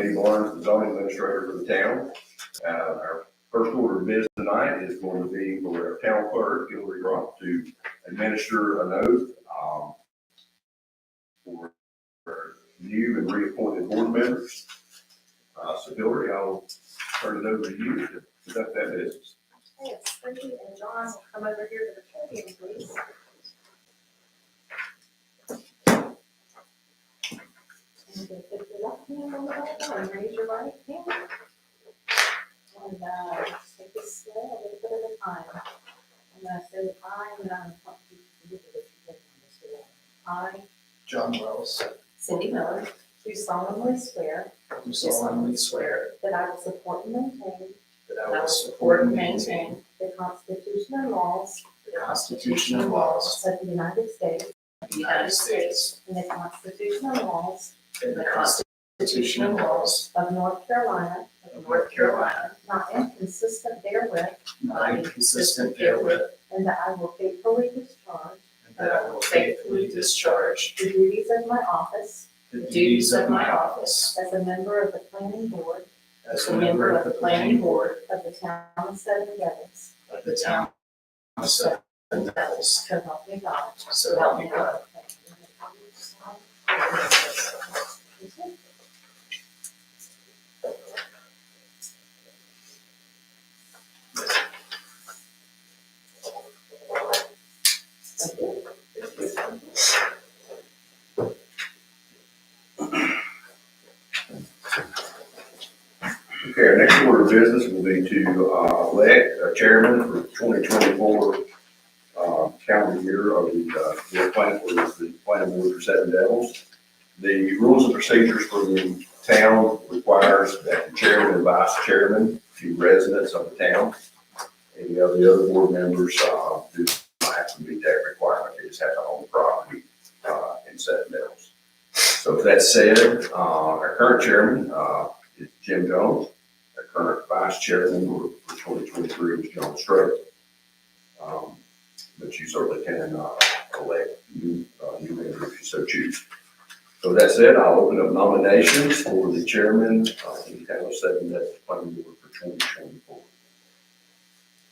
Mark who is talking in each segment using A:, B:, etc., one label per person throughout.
A: Andy Barnes, the zoning administrator for the town. Our first order of business tonight is going to be for our town clerk, Hillary Rock, to administer an oath for new and reappointed board members. So Hillary, I'll turn it over to you to conduct that business.
B: Yes, thank you, and John, come over here to the podium, please. And you can put your left hand on the Bible and raise your right hand. And take this slow, a little bit at a time. I'm going to say I, and I'm going to do this. I,
C: John Wells,
B: Cindy Miller, do solemnly swear
C: do solemnly swear
B: that I will support and maintain
C: that I will support and maintain
B: the Constitution and laws
C: the Constitution and laws
B: of the United States
C: of the United States
B: and the Constitution and laws
C: and the Constitution and laws
B: of North Carolina,
C: of North Carolina,
B: not inconsistent therewith,
C: not inconsistent therewith,
B: and that I will faithfully discharge
C: and that I will faithfully discharge
B: the duties of my office
C: the duties of my office
B: as a member of the planning board
C: as a member of the planning board
B: of the town of Seven Devils.
C: of the town of Seven Devils.
B: So help me God.
C: So help me God.
A: Okay, our next order of business will be to elect a chairman for 2024 calendar year of the planning board for Seven Devils. The rules and procedures for the town requires that the chairman and vice chairman be residents of the town. Any of the other board members do not have to meet that requirement. They just have to own property in Seven Devils. So with that said, our current chairman is Jim Jones. Our current vice chairman for 2023 was John Strait. But you certainly can elect new members if you so choose. So with that said, I'll open up nominations for the chairman in the town of Seven Devils planning board for 2024.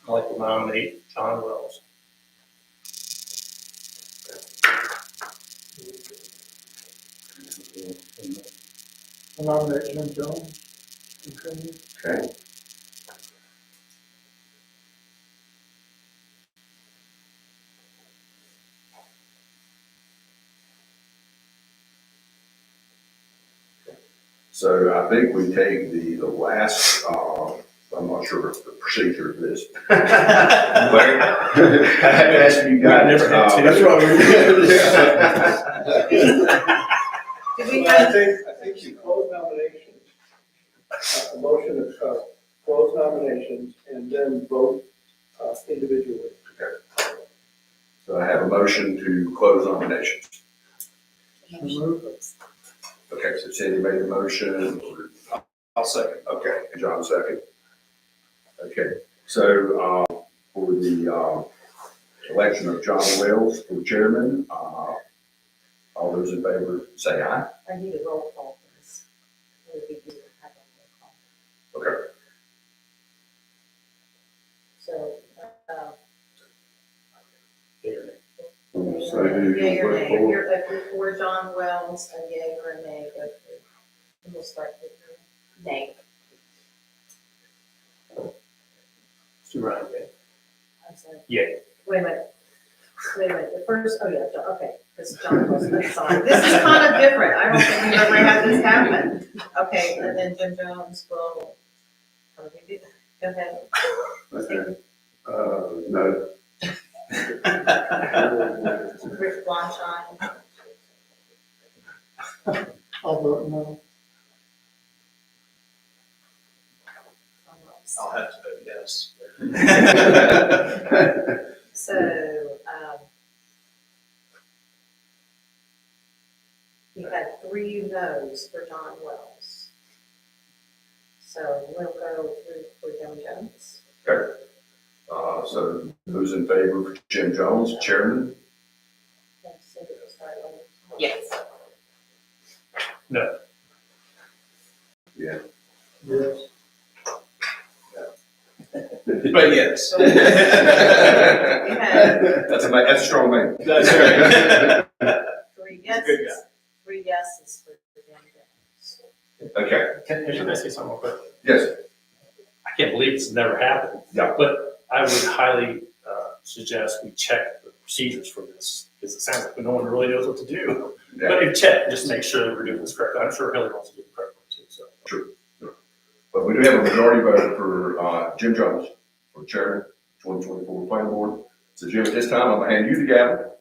D: I'd like to nominate John Wells.
C: I nominate Jim Jones.
A: Okay. So I think we take the last, I'm not sure of the procedure of this. I haven't asked you guys.
D: Never had to.
A: That's what
B: Did we
E: I
B: have,
E: think you close nominations, a motion to close nominations and then vote individually.
A: So I have a motion to close nominations. Okay, so Cindy made the motion. I'll second. Okay, and John second. Okay, so for the election of John Wells for chairman, all those in favor say aye.
B: I need a roll call for this. Would it be good to have a roll call?
A: Okay.
B: So,
A: So who
B: yea or
A: vote
B: nay,
A: for?
B: if you're for John Wells, a yea or a nay, go through. And we'll start with nay.
D: Stu Ryan, yeah.
B: I'm sorry.
D: Yeah.
B: Wait a minute, the first, oh yeah, okay, because John was, I'm sorry, this is kind of different, I don't think we've ever had this happen. Okay, and then Jim Jones will, oh, we do that. Go ahead.
A: Okay. No.
B: Rick Blanchard,
C: I'll vote no.
E: I'll have to vote yes.
B: so, you had 3 no's for John Wells. So we'll go through for Jim Jones.
A: Okay. So who's in favor of Jim Jones, chairman?
B: Yes.
D: No.
A: Yeah.
E: Yes.
C: But yes.
A: That's a strong man.
C: That's right.
B: Three
C: Good
B: yeses, three yeses for Jim Jones.
A: Okay,
D: Can I say something real quick?
A: yes,
D: I can't believe it's never happened.
A: Yeah.
D: But I would highly suggest we check the procedures for this, because it sounds like no one really knows what to do.
A: yeah,
D: But if check, just make sure that we're doing this correctly. I'm sure Haley wants to do it correctly too, so.
A: but we do have a majority vote for, Jim Jones for chairman, 2024 planning board. So Jim, at this time, I'm gonna hand you the gavel,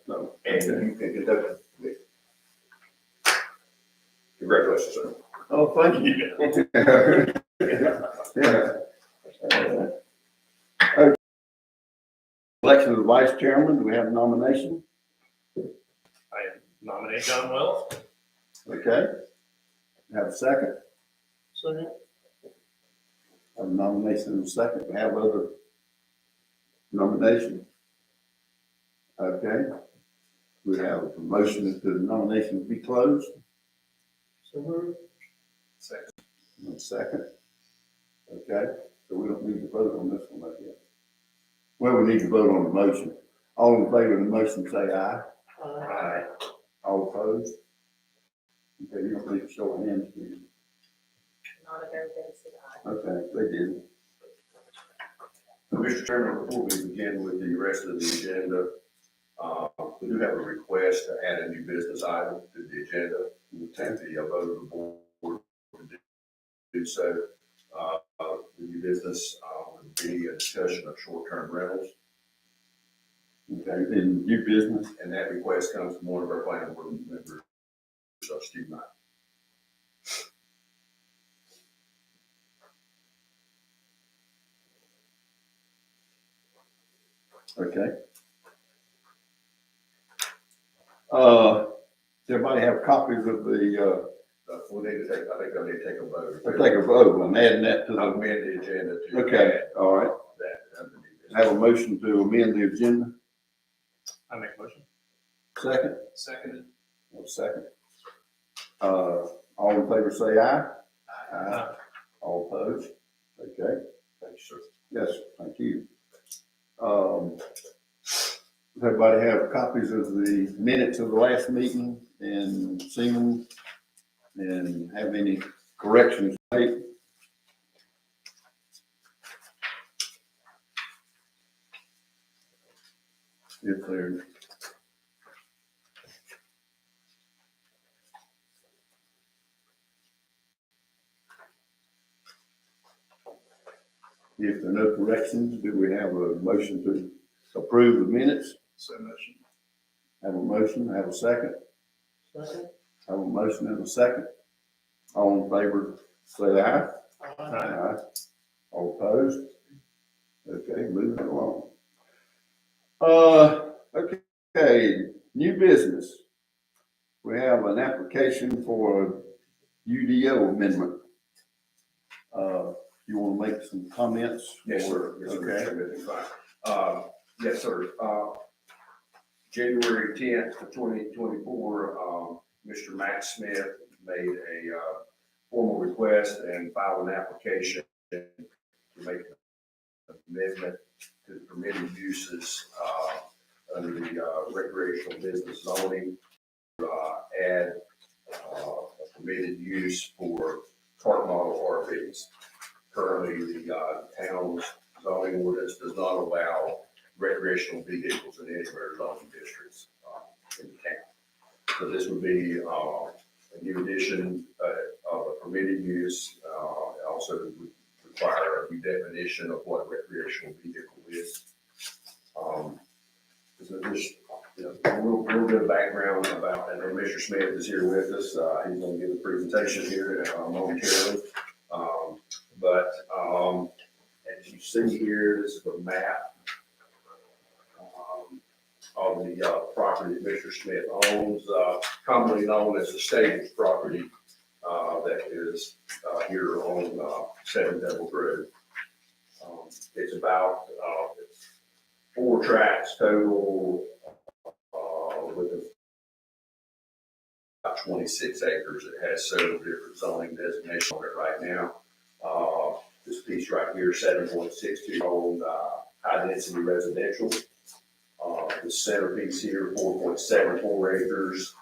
A: and you can get that. Congratulations, sir.
E: Oh, thank you.
F: Yeah. Okay. Election of the vice chairman, do we have a nomination?
D: I nominate John Wells.
F: Okay. Have a second?
E: Second.
F: Have a nomination and a second, we have other nominations? Okay. We have a motion that the nominations be closed,
E: So moved.
F: and a second. Okay, so we don't need to vote on this one, I guess. Well, we need to vote on the motion. All in favor of the motion, say aye.
D: Aye.
F: All opposed? Okay, you don't need to show of hands, do you?
B: Not if everybody said aye.
F: Okay, they did.
A: Mr. Chairman, before we begin with the rest of the agenda, we do have a request to add a new business item to the agenda. We take the vote of the board to do so. The new business would be a discussion of short-term rentals,
F: Okay, in new business,
A: and that request comes from one of our planning board members, Steve Knight.
F: okay. Does everybody have copies of the,
A: We'll need to take, I think I'll need to take a vote.
F: let's take a vote on adding that to
A: I'll
F: the,
A: amend the agenda to
F: okay,
A: add
F: all right.
A: that under new business.
F: Have a motion to amend the agenda,
D: I make a motion.
F: second,
C: Seconded.
F: or second. All in favor say aye.
D: Aye.
F: All opposed? Okay,
A: Thank you, sir.
F: yes, thank you. Does everybody have copies of the minutes of the last meeting and seen them? And have any corrections made? If there, if there are no corrections, do we have a motion to approve the minutes?
C: So motion.
F: Have a motion, have a second?
E: Second.
F: Have a motion and a second. All in favor, say aye. Aye. All opposed? Okay, moving along. Okay, new business. We have an application for UDO amendment. You want to make some comments?
A: Yes, sir. Yes, sir.
F: Okay.
A: Everything's fine. Yes, sir. January 10th of 2024, Mr. Matt Smith made a formal request and filed an application to make an amendment to the permitted uses under the recreational business zoning, add a permitted use for cart model RVs. Currently, the town's zoning ordinance does not allow recreational vehicles in any of our zoning districts in the town. So this would be a new addition of a permitted use. Also would require a new definition of what a recreational vehicle is. So just, real good background about, and Mr. Smith is here with us. He's going to give a presentation here momentarily. As you see here, this is a map of the property that Mr. Smith owns, commonly known as the Staples property that is here on 7 Devils Road. It's about 4 tracks total with about about 26 acres. It has several different zoning designations on it right now. This piece right here, 7.62 owned, high-density residential. The centerpiece here, 4.74 acres,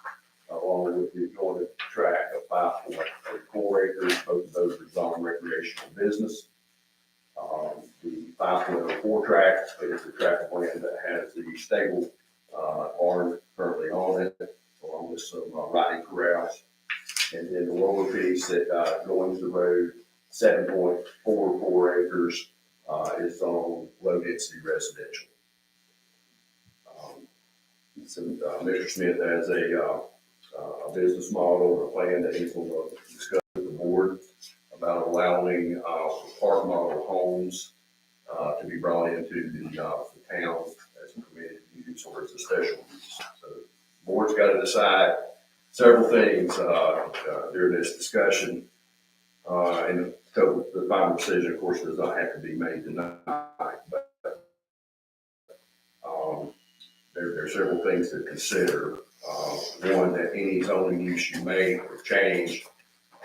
A: along with the adjoining tract of 5.4 acres. Both of those are zoned recreational business. The 5.04 tract is the tract of land that has the stable barn currently on it, along with some riding corrals. And then the lower piece that joins the road, 7.44 acres, is on low-density residential. So Mr. Smith has a business model or a plan that he's going to discuss with the board about allowing park model homes to be brought into the town as a permitted use or as a special use. So the board's got to decide several things during this discussion. And so the final decision, of course, does not have to be made tonight, but there are several things to consider. One, that any zoning use you make or change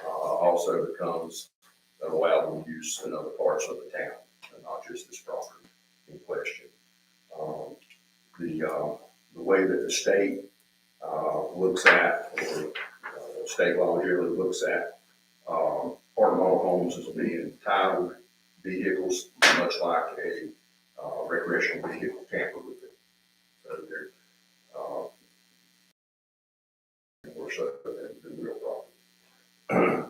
A: also becomes an allowable use in other parts of the town, and not just this property in question. The way that the state looks at, or state law generally looks at park model homes as being titled vehicles, much like a recreational vehicle camper would be. So they're more so than real property.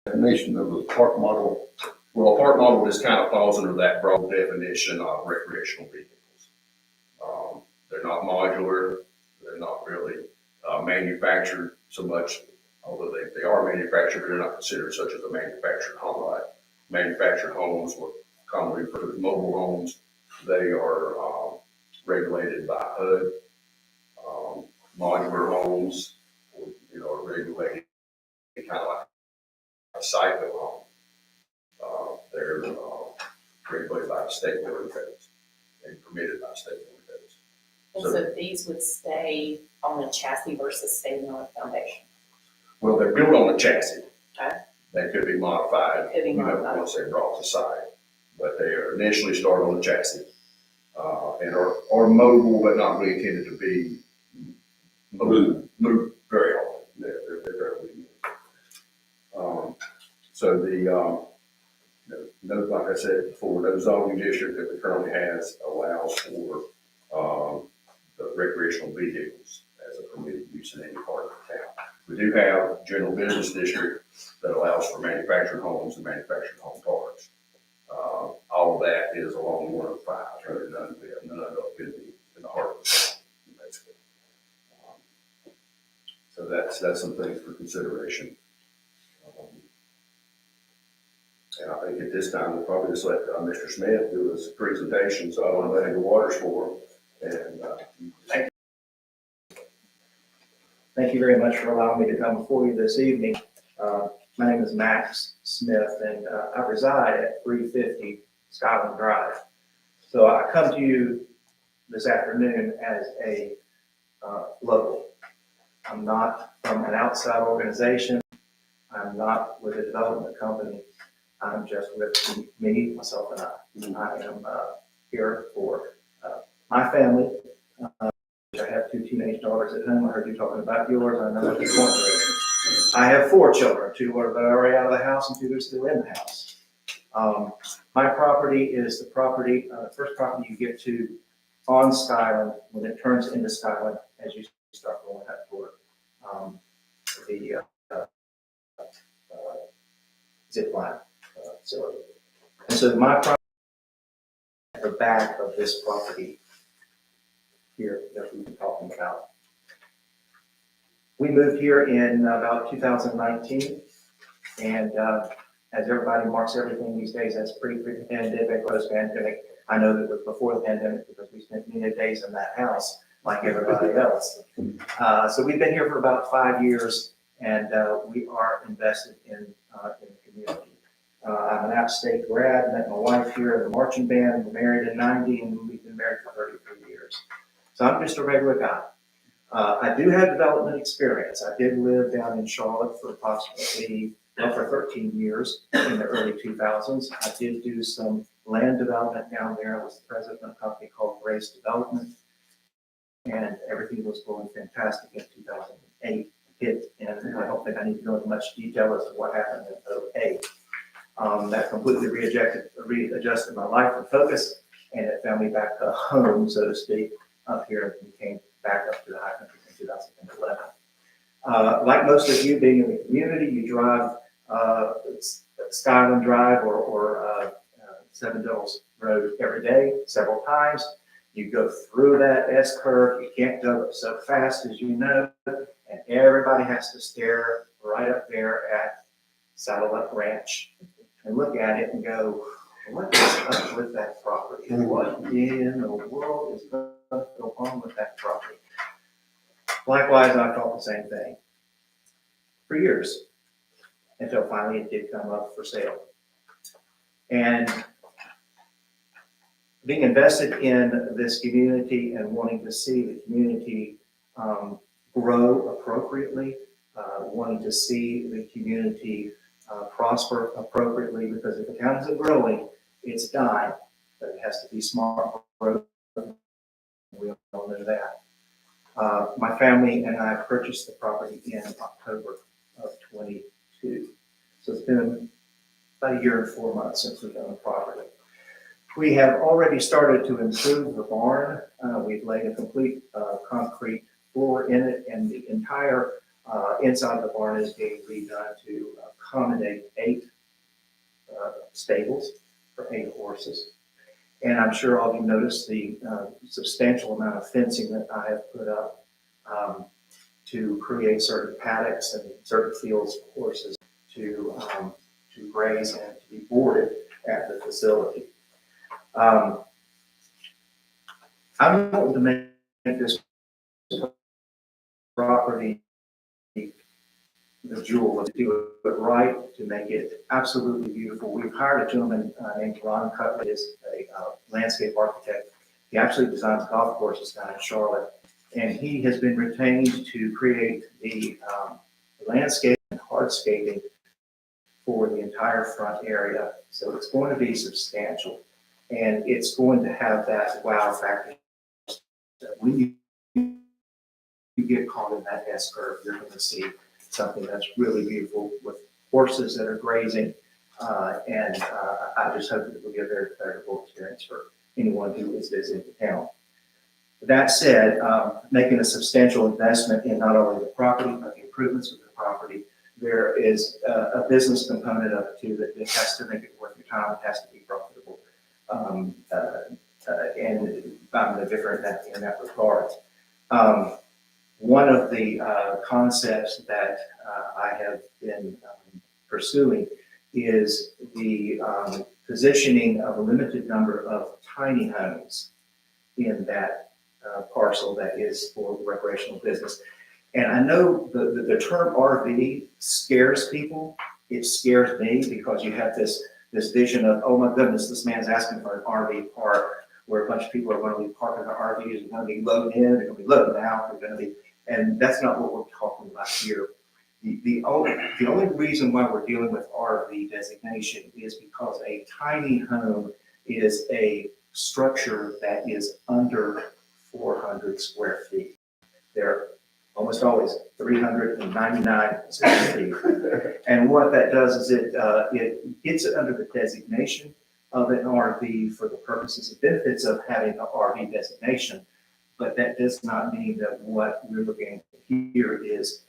F: Definition of a park model.
A: Well, a park model just kind of falls under that broad definition of recreational vehicles. They're not modular, they're not really manufactured so much, although they are manufactured, they're not considered such as a manufactured home. Like manufactured homes, what commonly referred to as mobile homes, they are regulated by HUD. Modular homes, are regulated kind of like a cycle home. They're regulated by the state building codes and permitted by state building codes.
G: And so these would stay on a chassis versus staying on a foundation?
A: Well, they're built on a chassis.
G: Okay.
A: They could be modified.
G: Could be modified.
A: Once they're brought to site. But they are initially start on the chassis, and are mobile, but not really intended to be move very often. They're very moved. So like I said before, no zoning district that it currently has allows for the recreational vehicles as a permitted use in any part of the town. We do have a general business district that allows for manufactured homes and manufactured home parks. All of that is along 105, none of it in the heart of the town, basically. So that's some things for consideration. And I think at this time, we'll probably just let Mr. Smith do his presentation, so I don't let him go waters for him. And
C: Thank you very much for allowing me to come before you this evening. My name is Max Smith, and I reside at 350 Skyland Drive. So I come to you this afternoon as a local. I'm not from an outside organization. I'm not with a development company. I'm just with me, myself, and I. I am here for my family. I have 2 teenage daughters at home. I heard you talking about yours. I know what you want to. I have 4 children, 2 are already out of the house and 2 are still in the house. My property is the property, first property you get to on Skyland when it turns into Skyland as you start going up toward the zip line facility. And so my property at the back of this property here that we've been talking about. We moved here in about 2019, and as everybody marks everything these days, that's pre-pandemic, post-pandemic. I know that it was before the pandemic because we spent many days in that house like everybody else. So we've been here for about 5 years, and we are invested in the community. I'm an out-of-state grad, met my wife here in the marching band. We're married in '90, and we've been married for 33 years. So I'm just a regular guy. I do have development experience. I did live down in Charlotte for for 13 years in the early 2000s. I did do some land development down there. I was the president of a company called Grace Development. And everything was going fantastic in 2008 hit, and I don't think I need to go into much detail as to what happened in 2008. That completely readjusted my life and focus, and it found me back home, so to speak, up here, and came back up to the high country in 2011. Like most of you, being in the community, you drive Skyland Drive or Seven Devils Road every day, several times. You go through that S curve, you can't go so fast as you know, and everybody has to stare right up there at Satellite Ranch and look at it and go, what is up with that property? What in the world is going to go on with that property? Likewise, I thought the same thing for years, until finally it did come up for sale. And being invested in this community and wanting to see the community grow appropriately, wanting to see the community prosper appropriately, because if the town isn't growing, it's dying. But it has to be smart growth. We all know that. My family and I purchased the property in October of 22. So it's been about a year and 4 months since we've owned the property. We have already started to improve the barn. We've laid a complete concrete floor in it, and the entire inside of the barn is being redone to accommodate 8 stables for 8 horses. And I'm sure all of you noticed the substantial amount of fencing that I have put up to create certain paddocks and certain fields for horses to graze and to be boarded at the facility. I'm going to make this property the jewel, to do it right, to make it absolutely beautiful. We've hired a gentleman named Ron Cutler, is a landscape architect. He actually designs golf courses down in Charlotte, and he has been retained to create the landscape and hardscaping for the entire front area. So it's going to be substantial, and it's going to have that wow factor. When you get caught in that S curve, you're going to see something that's really beautiful with horses that are grazing, and I just hope it will be a very pleasurable experience for anyone who is visiting the town. That said, making a substantial investment in not only the property, but the improvements of the property, there is a business component of it too, that it has to make it worth your time, it has to be profitable, and I'm different in that regard. One of the concepts that I have been pursuing is the positioning of a limited number of tiny homes in that parcel that is for recreational business. And I know the term RV scares people. It scares me because you have this vision of, oh my goodness, this man's asking for an RV park where a bunch of people are going to be parking their RVs, they're going to be loading in, they're going to be loading out, they're going to be, and that's not what we're talking about here. The only reason why we're dealing with RV designation is because a tiny home is a structure that is under 400 square feet. They're almost always 399 square feet. And what that does is it gets it under the designation of an RV for the purposes and benefits of having an RV designation. But that does not mean that what we're looking at here is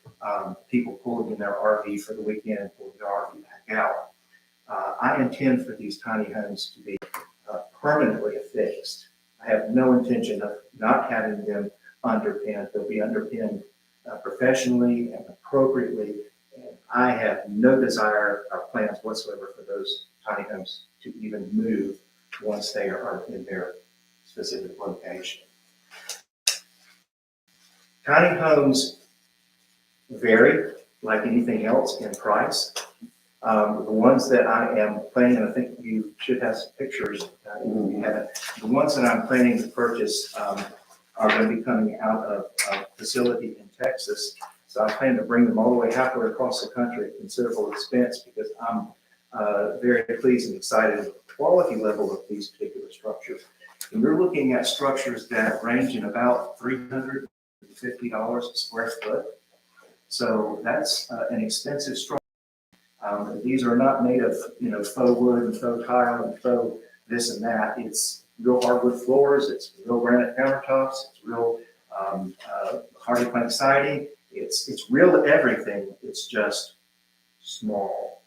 C: people pulling in their RV for the weekend and pulling their RV back out. I intend for these tiny homes to be permanently affixed. I have no intention of not having them underpinned. They'll be underpinned professionally and appropriately. And I have no desire or plans whatsoever for those tiny homes to even move once they are in their specific location. Tiny homes vary like anything else in price. The ones that I am planning, and I think you should have some pictures if you haven't, the ones that I'm planning to purchase are going to be coming out of a facility in Texas. So I plan to bring them all the way halfway across the country at considerable expense because I'm very pleased and excited with the quality level of these particular structures. And we're looking at structures that range in about $350 a square foot. So that's an expensive structure. These are not made of, faux wood and faux tile and faux this and that. It's real hardwood floors, it's real granite countertops, it's real hardy plank siding. It's real everything. It's just small.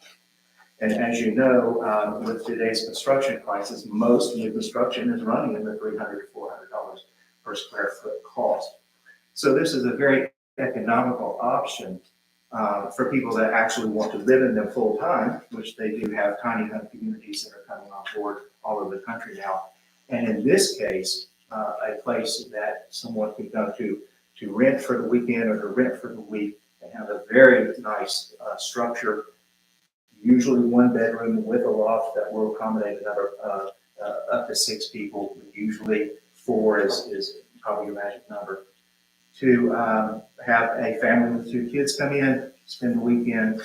C: And as you know, with today's construction prices, most new construction is running in the $300 to $400 per square foot cost. So this is a very economical option for people that actually want to live in them full time, which they do have tiny home communities that are coming on board all over the country now. And in this case, a place that someone can go to rent for the weekend or to rent for the week and have a very nice structure, usually one bedroom with a loft that will accommodate another up to 6 people. Usually 4 is probably your magic number. To have a family with 2 kids come in, spend the weekend,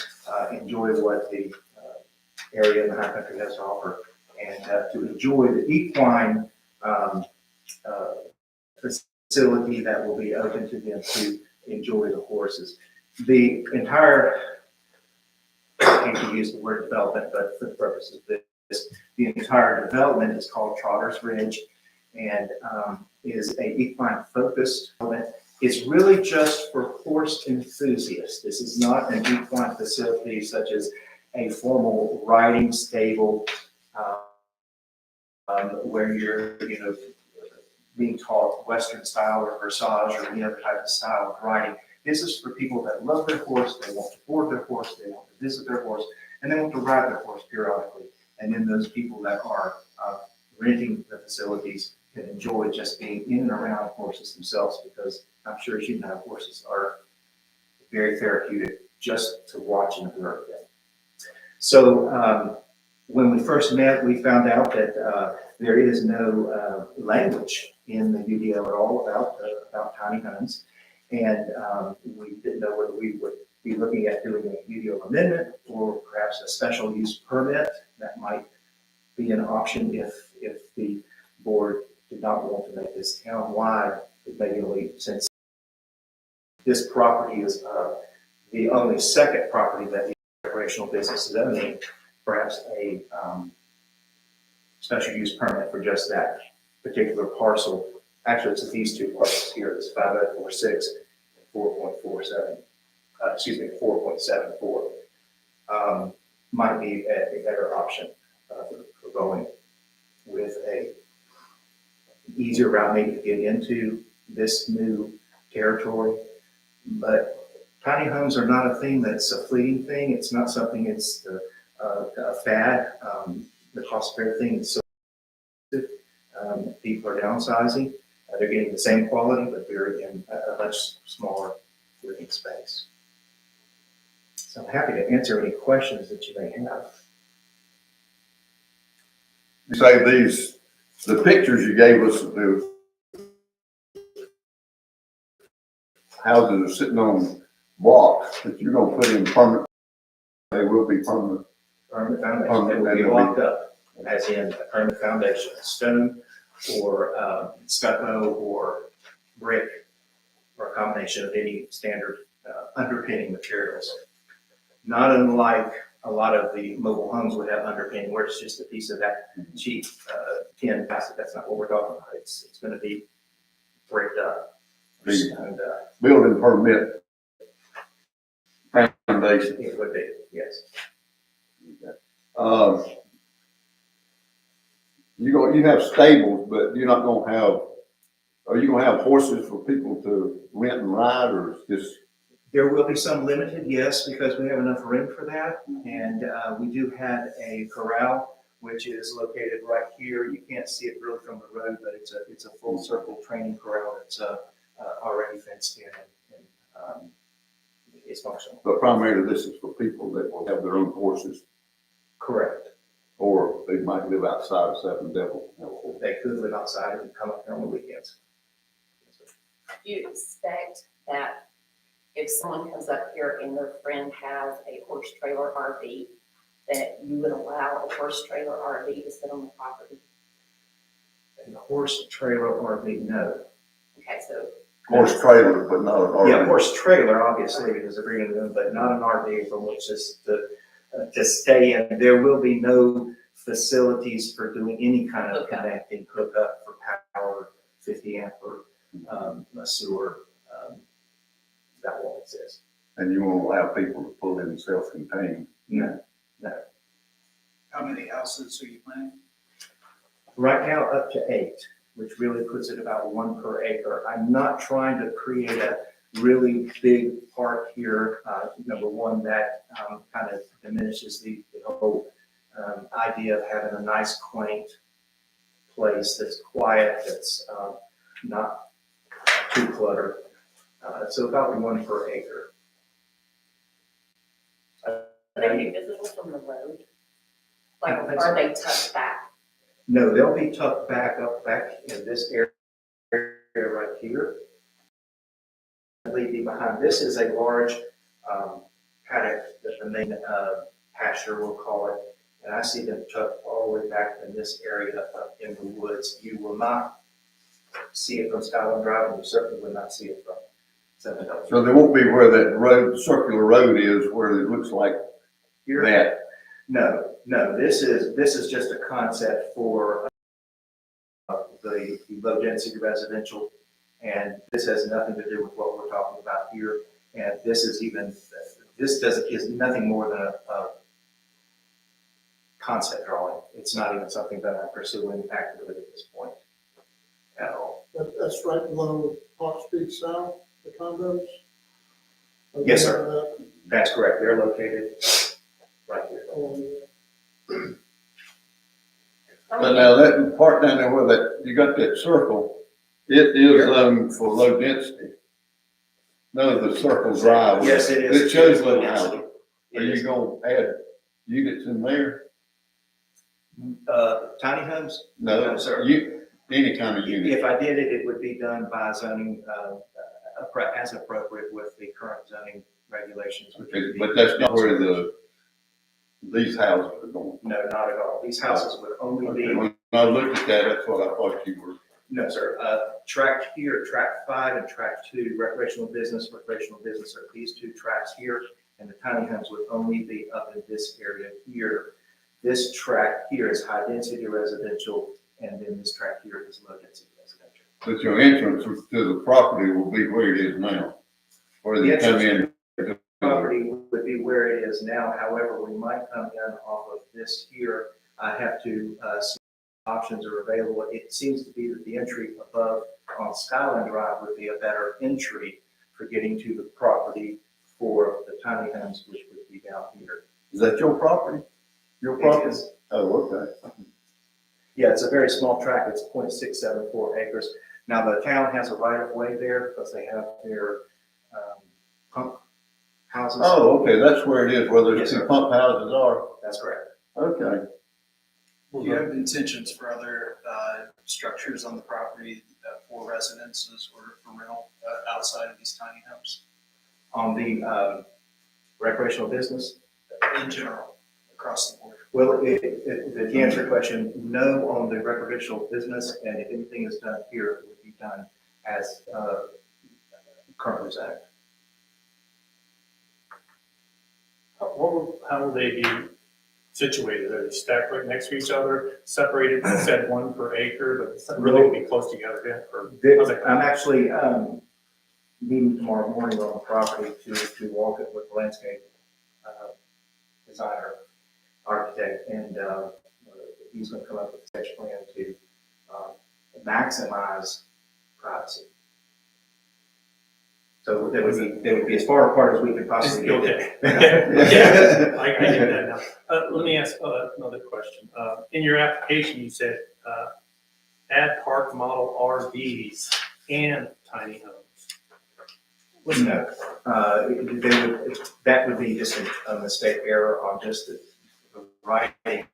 C: enjoy what the area in the high country has to offer, and to enjoy the equine facility that will be open to them to enjoy the horses. The entire, I hate to use the word development, but for the purposes of this, the entire development is called Trotter's Ridge and is a equine focused development. It's really just for horse enthusiasts. This is not an equine facility such as a formal riding stable where you're, being taught Western style or dressage or any other type of style of riding. This is for people that love their horse, they want to board their horse, they want to visit their horse, and they want to ride their horse periodically. And then those people that are renting the facilities can enjoy just being in and around horses themselves, because I'm sure as you know, horses are very therapeutic just to watch and observe them. So when we first met, we found out that there is no language in the UDO at all about tiny homes. And we didn't know whether we would be looking at doing a UDO amendment or perhaps a special use permit. That might be an option if the board did not want to make this town-wide, but maybe only since this property is the only second property that the recreational business is owning, perhaps a special use permit for just that particular parcel. Actually, it's these 2 parcels here, it's 5046 and 4.47, 4.74. Might be a better option for going with an easier route maybe to get into this new territory. But tiny homes are not a thing that's a fleeting thing. It's not something, it's a fad. The cost of everything is so people are downsizing. They're getting the same quality, but they're in a much smaller living space. So I'm happy to answer any questions that you may have.
F: You say the pictures you gave us, the houses are sitting on blocks that you're gonna put in permanent, they will be permanent.
C: Permanent foundation, they will be locked up, as in a permanent foundation, stone or stucco or brick, or a combination of any standard underpinning materials. Not unlike a lot of the mobile homes would have underpinning, where it's just a piece of that cheap tin plastic. That's not what we're talking about. It's going to be bricked up. And
F: Building permit foundation.
C: it would be, yes.
F: You have stables, but you're not gonna have, are you gonna have horses for people to rent and ride, or it's just?
C: There will be some limited, yes, because we have enough room for that. And we do have a corral, which is located right here. You can't see it really from the road, but it's a full circle training corral that's already fenced in and is functional.
F: But primarily this is for people that will have their own horses,
C: Correct.
F: or they might live outside of Seven Devil.
C: They could live outside and come up here on the weekends.
G: Do you expect that if someone comes up here and their friend has a horse trailer RV, that you would allow a horse trailer RV to sit on the property?
C: And the horse trailer RV, no.
G: Okay, so,
F: Horse trailer, but not an RV.
C: Yeah, horse trailer obviously is a green room, but not an RV from which to stay in. There will be no facilities for doing any kind of
G: Okay.
C: connecting hookup for power, 50 amp or a sewer. That won't exist.
F: And you won't allow people to pull in self-contained.
C: No.
E: How many houses are you planning?
C: Right now, up to 8, which really puts it about 1 per acre. I'm not trying to create a really big park here. Number one, that kind of diminishes the whole idea of having a nice, quaint place that's quiet, that's not too cluttered. So about 1 per acre.
G: are they visible from the road? Like,
C: I think
G: are
C: so.
G: they tucked back?
C: No, they'll be tucked back in this area right here. Leave me behind. This is a large paddock that the main pasture, we'll call it. And I see them tucked all the way back in this area up in the woods. You will not see it from Skyland Drive, and you certainly will not see it from 7 Hills.
F: So there won't be where that road, circular road is, where it looks like
C: Here,
F: that.
C: no, this is just a concept for the low density residential. And this has nothing to do with what we're talking about here. And this is is nothing more than a concept drawing. It's not even something that I'm pursuing actively at this point at all.
H: That's right below Hawk Street South, the condos?
C: Yes, sir. That's correct. They're located right here.
F: But now that part down there where that, you got that circle, it is for low density. No, the circle drive.
C: Yes, it is.
F: It shows little houses. Are
C: It
F: you
C: is.
F: gonna add units in there?
C: Tiny homes?
F: No,
C: No, sir.
F: Any kind of unit.
C: If I did it, it would be done by zoning, as appropriate with the current zoning regulations. which would be-
F: But that's not where these houses are going.
C: No, not at all. These houses would only
F: Okay,
C: be,
F: when I looked at that, that's what I thought you were.
C: no, sir, tract here, tract 5 and tract 2, recreational business are these 2 tracts here, and the tiny homes would only be up in this area here. This tract here is high density residential, and then this tract here is low density residential.
F: But your entrance to the property will be where it is now. Where they
C: The
F: come in.
C: Property would be where it is now, however, we might come in off of this here. I have to see what options are available. It seems to be that the entry above on Skyland Drive would be a better entry for getting to the property for the tiny homes, which would be down here.
F: Is that your property? Your
C: It
F: property?
C: is.
F: Oh, okay.
C: Yeah, it's a very small tract. It's 0.674 acres. Now, the town has a right of way there because they have their pump houses.
F: Oh, okay, that's where it is, where those
C: Yes,
F: two
C: sir.
F: pump houses are.
C: That's correct.
F: Okay.
I: Do you have intentions for other structures on the property for residences or for rental outside of these tiny homes
C: On the recreational business,
I: in general, across the board?
C: well, to answer your question, no on the recreational business, and if anything is done here, it would be done as currently zoned.
D: How will they be situated? Are they stacked right next to each other, separated, said 1 per acre, but really will be close together, yeah? Or how's that
C: I'm
D: going?
C: actually meeting tomorrow morning on the property to walk it with the landscape designer, architect, and he's going to come up with a sketch plan to maximize privacy. So they would be as far apart as we could possibly get.
D: Okay. Yeah, I get that now. Let me ask another question. In your application, you said add park model RVs and tiny homes.
C: No, that would be just a mistake error on just the writing.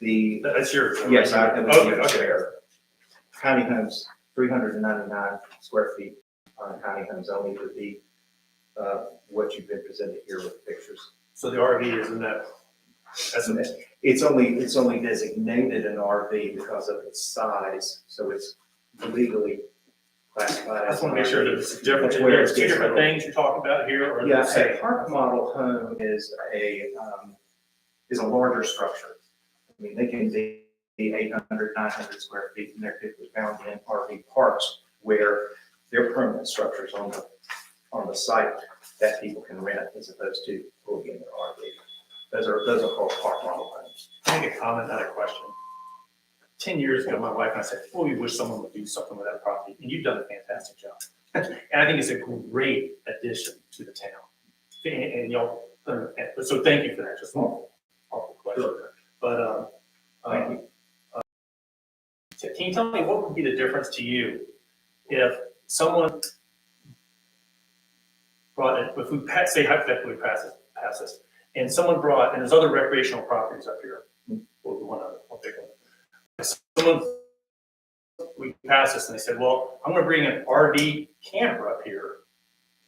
D: That's yours. right?
C: Yes, I,
D: Okay, okay.
C: error. Tiny homes, 399 square feet, tiny homes only would be, what you've been presented here with pictures.
D: So the RV is in that, that's a,
C: It's only designated an RV because of its size, so it's legally classified
D: I
C: as.
D: just want to make sure that it's different,
C: That's where
D: it's
C: it
D: two
C: gets
D: different
C: a little-
D: things you're talking about here, or
C: Yeah,
D: the same?
C: a park model home is a larger structure. I mean, they can be 800, 900 square feet, and they're typically found in RV parks where they're permanent structures on the site that people can rent as opposed to living in their RV. Those are called park model homes.
D: Can I make a comment, not a question? 10 years ago, my wife and I said, "Oh, we wish someone would do something with that property," and you've done a fantastic job. And I think it's a great addition to the town. And y'all, so thank you for that, just awful question. But,
C: Thank you.
D: Can you tell me what would be the difference to you if someone brought it, if we say hypothetically pass this, and someone brought, and there's other recreational properties up here, one other, I'll pick one. Someone, we passed this and they said, well, I'm gonna bring an RV camper up here,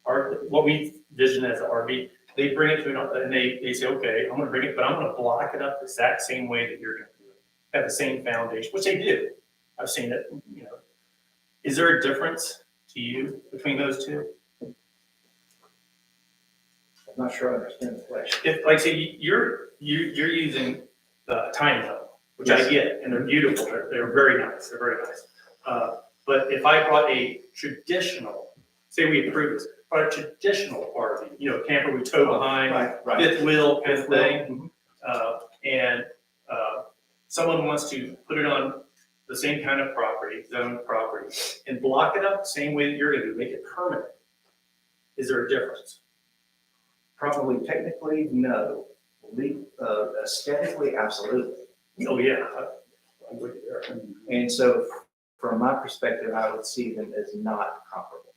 D: or what we envision as an RV. They bring it to an, and they say, okay, I'm gonna bring it, but I'm gonna block it up the exact same way that you're gonna do it. Have the same foundation, which they do. I've seen it, you know. Is there a difference to you between those two?
C: I'm not sure I understand the question.
D: If, like, say, you're using the tiny home, which I
C: Yes.
D: get, and they're beautiful, they're very nice, they're very nice. But if I brought a traditional, say we approve this, brought a traditional RV, you know, camper we tow behind,
C: Right.
D: fifth wheel kind of
C: Fifth wheel.
D: thing, and someone wants to put it on the same kind of property, zone property, and block it up the same way that you're gonna do, make it permanent. Is there a difference?
C: Probably technically, no. Aesthetically, absolutely.
D: Oh, yeah. I'm with you there.
C: And so from my perspective, I would see them as not comparable.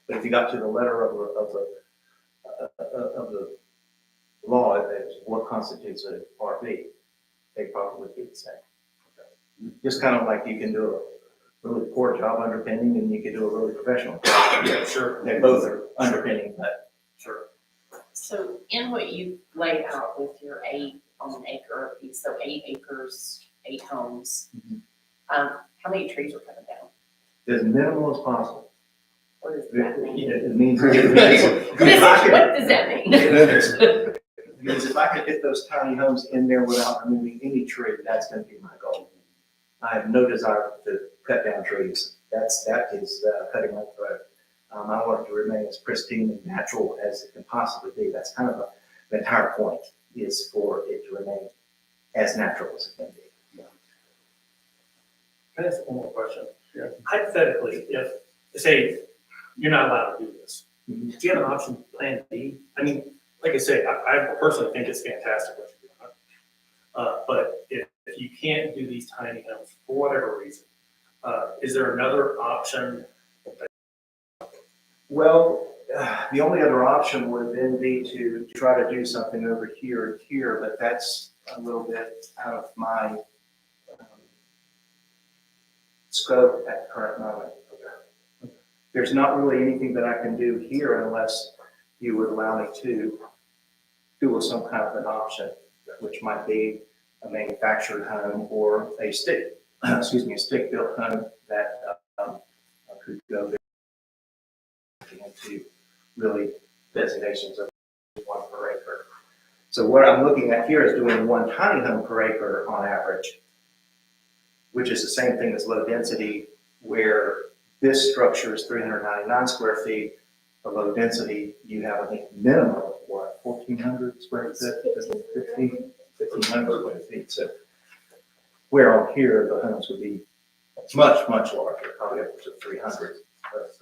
C: But if you got to the letter of the law, as what constitutes an RV, they probably would be the same. Just kind of like you can do a really poor job underpinning and you can do a really professional job.
D: Yeah, sure.
C: They both are underpinning, but
D: Sure.
G: So in what you laid out with your 8 on an acre piece, so 8 acres, 8 homes, how many trees are coming down?
C: as minimal as possible.
G: What does that mean?
C: It means.
G: What does that mean?
C: Because if I could get those tiny homes in there without removing any tree, that's gonna be my goal. I have no desire to cut down trees. That is cutting my throat. I want it to remain as pristine and natural as it can possibly be. That's kind of the entire point, is for it to remain as natural as it can be.
D: Can I ask one more question? Yeah. Hypothetically, if, say, you're not allowed to do this, do you have an option plan B? I mean, like I say, I personally think it's fantastic what you're doing. But if you can't do these tiny homes for whatever reason, is there another option?
C: Well, the only other option would then be to try to do something over here and here, but that's a little bit out of my scope at the current moment. There's not really anything that I can do here unless you would allow me to do some kind of an option, which might be a manufactured home or a stick-built home that could go there into really designations of 1 per acre. So what I'm looking at here is doing 1 tiny home per acre on average, which is the same thing as low density, where this structure is 399 square feet. For low density, you have, I think, minimum of what, 1,400 square feet, 1,500 square feet. So where on here, the homes would be much, much larger, probably upwards of 300.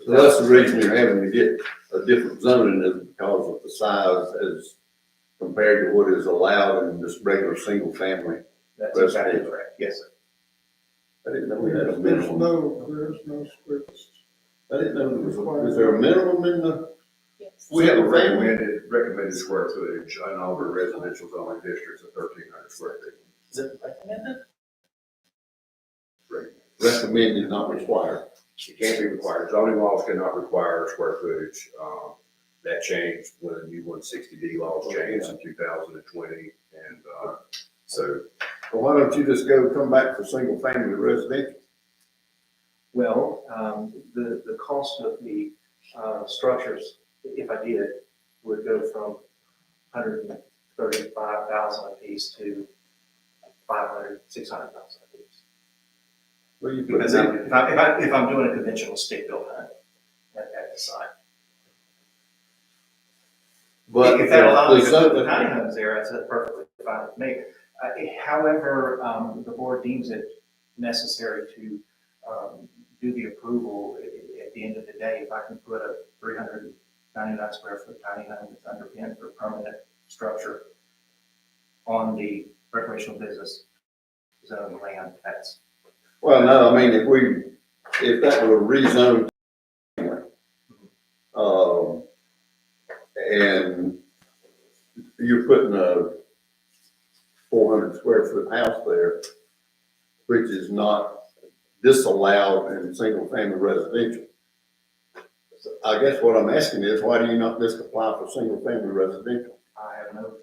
F: So that's the reason you're having to get a different zoning is because of the size as compared to what is allowed in this regular single family.
C: That's exactly correct. Yes, sir.
F: I didn't know we had a
H: There's
F: minimum.
H: there's no scripts.
F: I didn't know there was, is there a minimum in the,
G: Yes.
F: we have a family?
A: Recommended square footage in all the residential zoning districts of 1,300 square feet.
D: Is it recommended?
F: Recommended, not required.
A: It can't be required. Zoning laws cannot require square footage. That changed when the new 160D laws changed in 2020. And, so
F: Well, why don't you just come back for single family residential?
C: Well, the cost of the structures, if I did, would go from 135,000 a piece to 500, 600,000 a piece.
F: Well, you put
C: Because
F: it
C: if I'm doing a conventional stick-built home at the site.
F: But
C: If that allows me to
F: the
C: put the tiny homes there, that's perfectly fine with me. However, the board deems it necessary to do the approval at the end of the day. If I can put a 399 square foot tiny home that's underpinned for permanent structure on the recreational business zone land, that's.
F: Well, no, I mean, if that were rezoned, and you're putting a 400 square foot house there, which is not disallowed in single family residential. So I guess what I'm asking is, why do you not just apply for single family residential?
C: I have no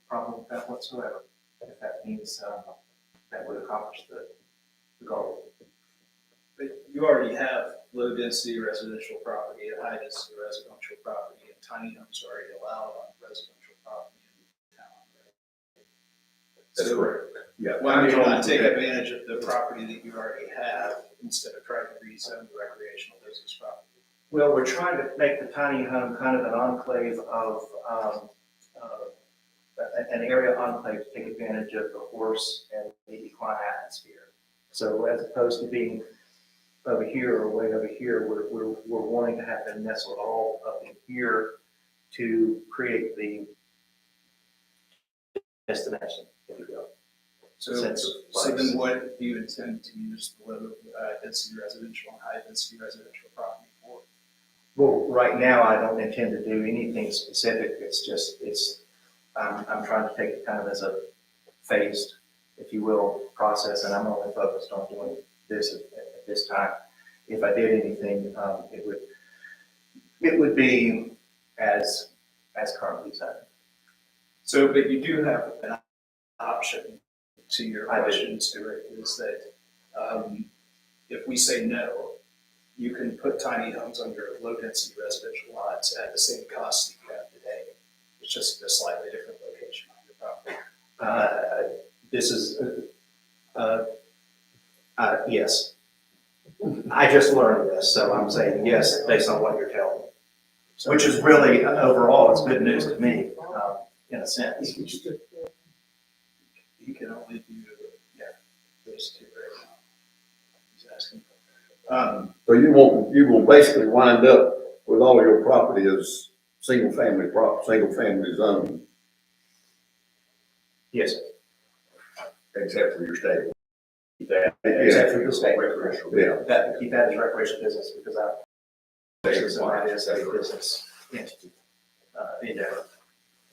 C: problem with that whatsoever, if that means that would accomplish the goal.
I: But you already have low density residential property and high density residential property, and tiny homes are already allowed on residential property in town.
A: that's
I: So
A: correct. Yeah.
I: why would you not take advantage of the property that you already have instead of trying to rezone the recreational business property?
C: Well, we're trying to make the tiny home kind of an enclave of, an area enclave to take advantage of the horse and the equine atmosphere. So as opposed to being over here or way over here, we're wanting to have them nestled all up in here to create the destination, if you will.
I: So,
C: Sense of
I: so
C: place.
I: then what do you intend to use the low density residential and high density residential property for?
C: Well, right now, I don't intend to do anything specific. I'm trying to take it kind of as a phased, if you will, process, and I'm only focused on doing this at this time. If I did anything, it would be as currently done.
I: So, but you do have an option to your
C: I do.
I: question, Stuart, is that, if we say no, you can put tiny homes on your low density residential lots at the same cost that you have today. It's just a slightly different location on your property.
C: This is, yes. I just learned this, so I'm saying yes, based on what you're telling me. Which is really, overall, it's good news to me, in a sense.
I: You can only do, those two right now. He's asking.
F: So you will basically wind up with all your property as single family zone.
C: Yes,
A: Except for your stable. That,
C: except for the state.
A: recreational.
C: That, keep that as recreational business, because that is a business entity, endeavor.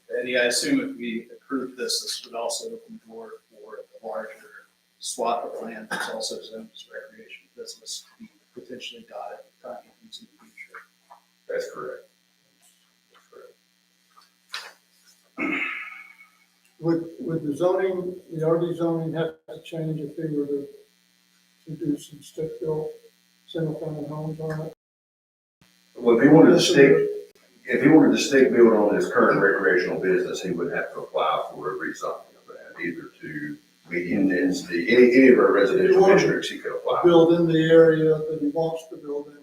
I: And I assume if we approve this, this would also open the door for the larger swath of land that's also zoned as recreational business to be potentially dotted with tiny homes in the future.
A: That's correct. That's correct.
H: Would the zoning, the RD zoning have to change if they were to do some stick-built, single-family homes on it?
A: Well, if he wanted to stick build on his current recreational business, he would have to apply for a rezoning of that, either to medium density, any of our residential districts, he could apply.
H: Build in the area that he wants to build in. It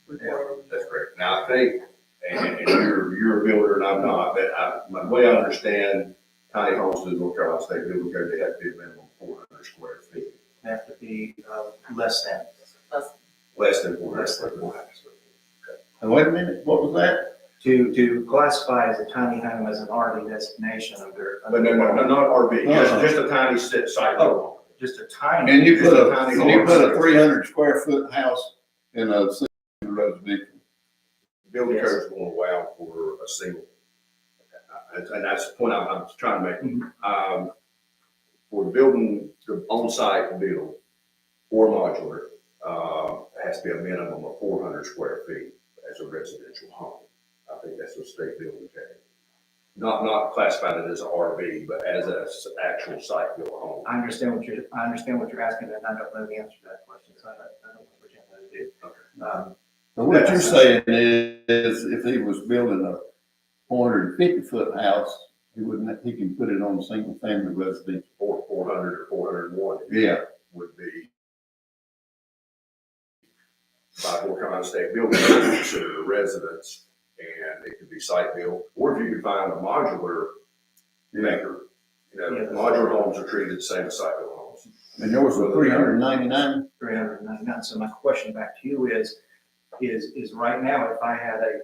H: would
A: Yeah,
H: require.
A: that's correct. Now, I think, and you're a builder and I'm not, but the way I understand tiny homes in the North Carolina State Building Code, they have to be a minimum of 400 square feet,
C: They have to be, less than.
A: less than 400 square feet.
F: And wait a minute, what was that?
C: To classify as a tiny home as an RD designation under.
A: But no, not RV, just a tiny site.
C: Oh. Just a tiny.
F: And you
A: Just
F: put
A: a tiny
F: and you
A: home.
F: put a 300 square foot house in a single residential.
A: Building
C: Yes.
A: codes will allow for a single. And that's the point I'm trying to make. For the building, the on-site build, or modular, has to be a minimum of 400 square feet as a residential home. I think that's what state building code. Not classified it as an RV, but as an actual site-built home.
C: I understand what you're asking, and I don't know the answer to that question, so I don't want to pretend that I do.
F: But what you're saying is, if he was building a 450-foot house, he can put it on single-family residential.
A: Or 400 or 401.
F: Yeah.
A: Would be by North Carolina State Building Code considered a residence, and it could be site-built, or if you could find a modular maker. You know,
C: Yeah.
A: modular homes are treated the same as site-built homes.
F: And yours was 399?
C: 399. So my question back to you is right now, if I had a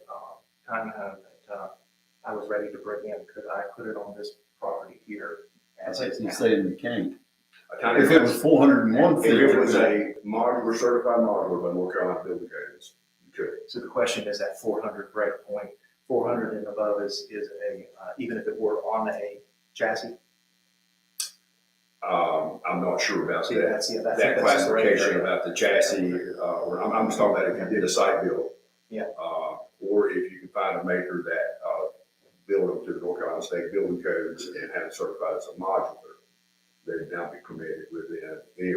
C: tiny home that I was ready to bring in, could I put it on this property here as is now?
F: He's saying you can't.
A: A tiny
F: If it
A: home-
F: was 401
A: If
F: feet.
A: it was a modular, certified modular by North Carolina Building Codes, you could.
C: So the question is that 400 break point, 400 and above is a, even if it were on a chassis?
A: I'm not sure about
C: See,
A: that.
C: that's the
A: That
C: gray
A: classification
C: area.
A: about the chassis, or I'm just talking about if you did a site build.
C: Yeah.
A: Or if you could find a maker that, build them to the North Carolina State Building Codes and have it certified as a modular, they'd now be permitted within any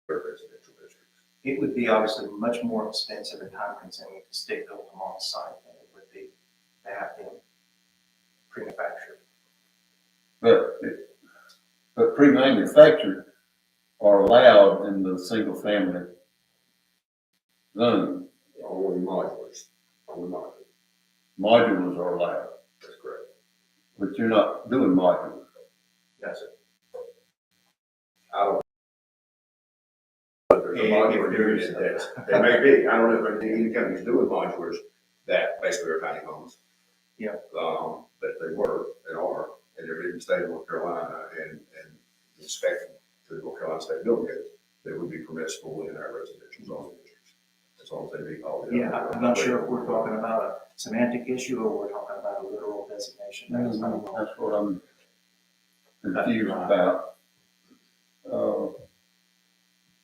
A: residential districts.
C: It would be obviously much more expensive and time consuming to stick build them on site than it would be to have them pre-manufactured.
F: But pre-manufactured are allowed in the single-family zone.
A: Only modulars, only modulars,
F: Modulars are allowed,
A: that's correct.
F: but you're not doing modulars.
A: That's it. I don't. But there's a modular unit that, they may be, I don't know if any company's doing modulars that basically are tiny homes.
C: Yeah.
A: But they were and are, and they're in the state of North Carolina and inspected to the North Carolina State Building Codes, they would be permissible in our residential zoning districts, as long as they meet all the.
C: Yeah, I'm not sure if we're talking about a semantic issue or we're talking about a literal designation. That's not all.
F: That's what I'm confused about.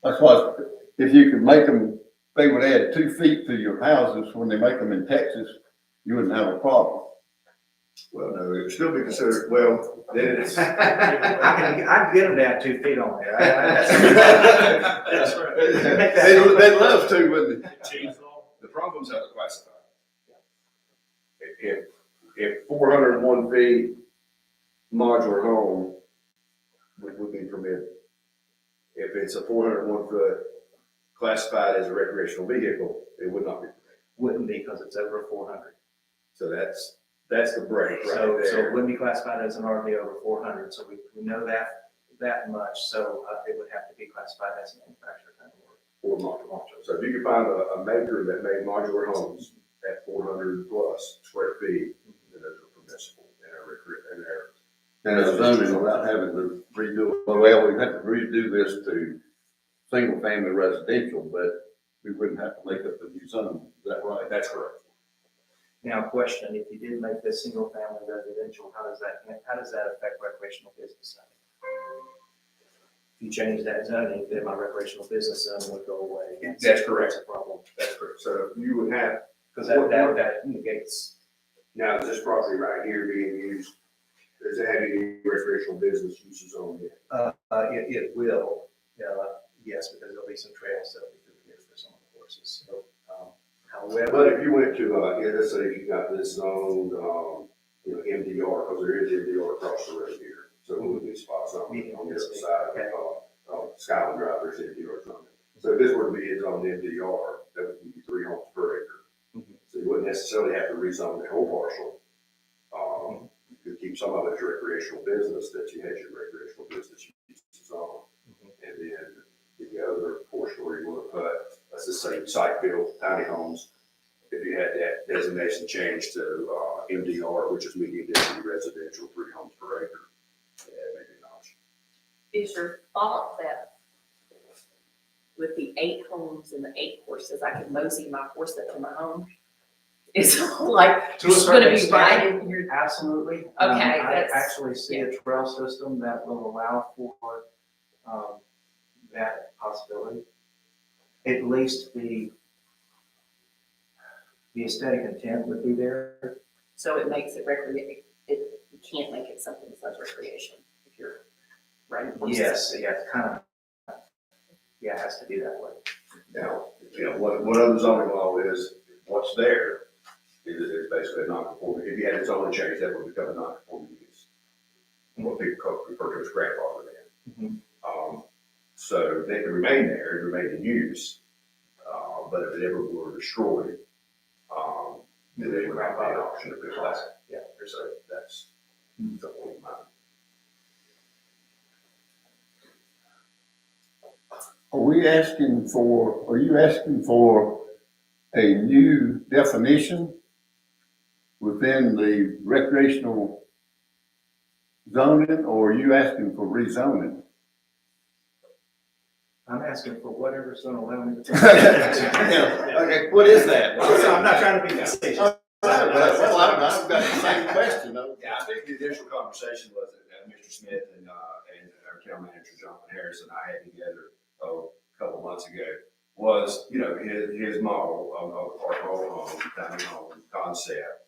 F: That's why, if you could make them, they would add 2 feet to your houses when they make them in Texas, you wouldn't have a problem.
A: Well, no, it would still be considered, well, then it's.
C: I'd get them to have 2 feet on there.
D: That's right.
F: They'd love to, wouldn't they?
D: Chainsaw.
A: The problems have to classify. If 401 feet modular home would be permitted. If it's a 401 foot classified as a recreational vehicle, it would not be permitted.
C: Wouldn't be because it's over 400.
A: So that's the break right
C: So it
A: there.
C: wouldn't be classified as an RV over 400. So we know that much. So it would have to be classified as a manufactured home.
A: Or modular. So if you could find a maker that made modular homes at 400 plus square feet, then those are permissible in our
F: And it's zoning without having to redo it. Well, we have to redo this to single-family residential, but we wouldn't have to make up a new zone. Is that right?
A: That's correct.
C: Now, question, if you did make this single family residential, how does that affect recreational business zoning? If you change that zoning, then my recreational business zone would go away.
A: That's correct.
C: That's a problem.
A: That's correct. So you would have,
C: Because that negates,
A: now is this property right here being used, does it have any recreational business uses on it?
C: it will, yes, because there'll be some trails that'll be through here for some of the horses. So, however,
A: But if you went to, let's say you got this zone, MDR, because there is MDR across the road here. So it would be spots on the other side
C: Okay.
A: of Skyland Drive, there's MDR zone. So if this were to be a zone MDR, that would be 3 homes per acre.
C: Mhm.
A: So you wouldn't necessarily have to rezone the whole parcel. You could keep some of it as recreational business that you had your recreational business uses on. And then the other portion where you want to put, let's just say site built tiny homes, if you had that designation changed to MDR, which is medium density residential, 3 homes per acre, maybe an option.
G: Is your thought that with the 8 homes and the 8 horses, I could mosey my horse up to my home? It's like,
C: To a
G: it's
C: certain
G: gonna be
C: extent.
G: right in your,
C: absolutely.
G: Okay,
C: I
G: that's-
C: actually see a trail system that will allow for that possibility. at least the aesthetic intent would be there.
G: So it makes it you can't make it something besides recreation if you're running. horses.
C: Yes, yeah, kind of, yeah, it has to be that way.
A: Now, what other zoning law is, what's there is basically a non-conforming, if you had its own change, that would become a non-conforming use. What people refer to as grandfather in. So they can remain there, and remain in use, but if it ever were destroyed, then they would have the option to build that. Yeah, so that's the point of mine.
F: Are you asking for a new definition within the recreational zoning, or are you asking for rezoning?
C: I'm asking for whatever's gonna allow me to.
F: Okay, what is that?
C: I'm not trying to be facetious.
F: Well, I've got the same question.
A: Yeah, I think the initial conversation was that Mr. Smith and our town manager, Jonathan Harris, and I had together, a couple months ago, was, his model of park mobile home, tiny home concept,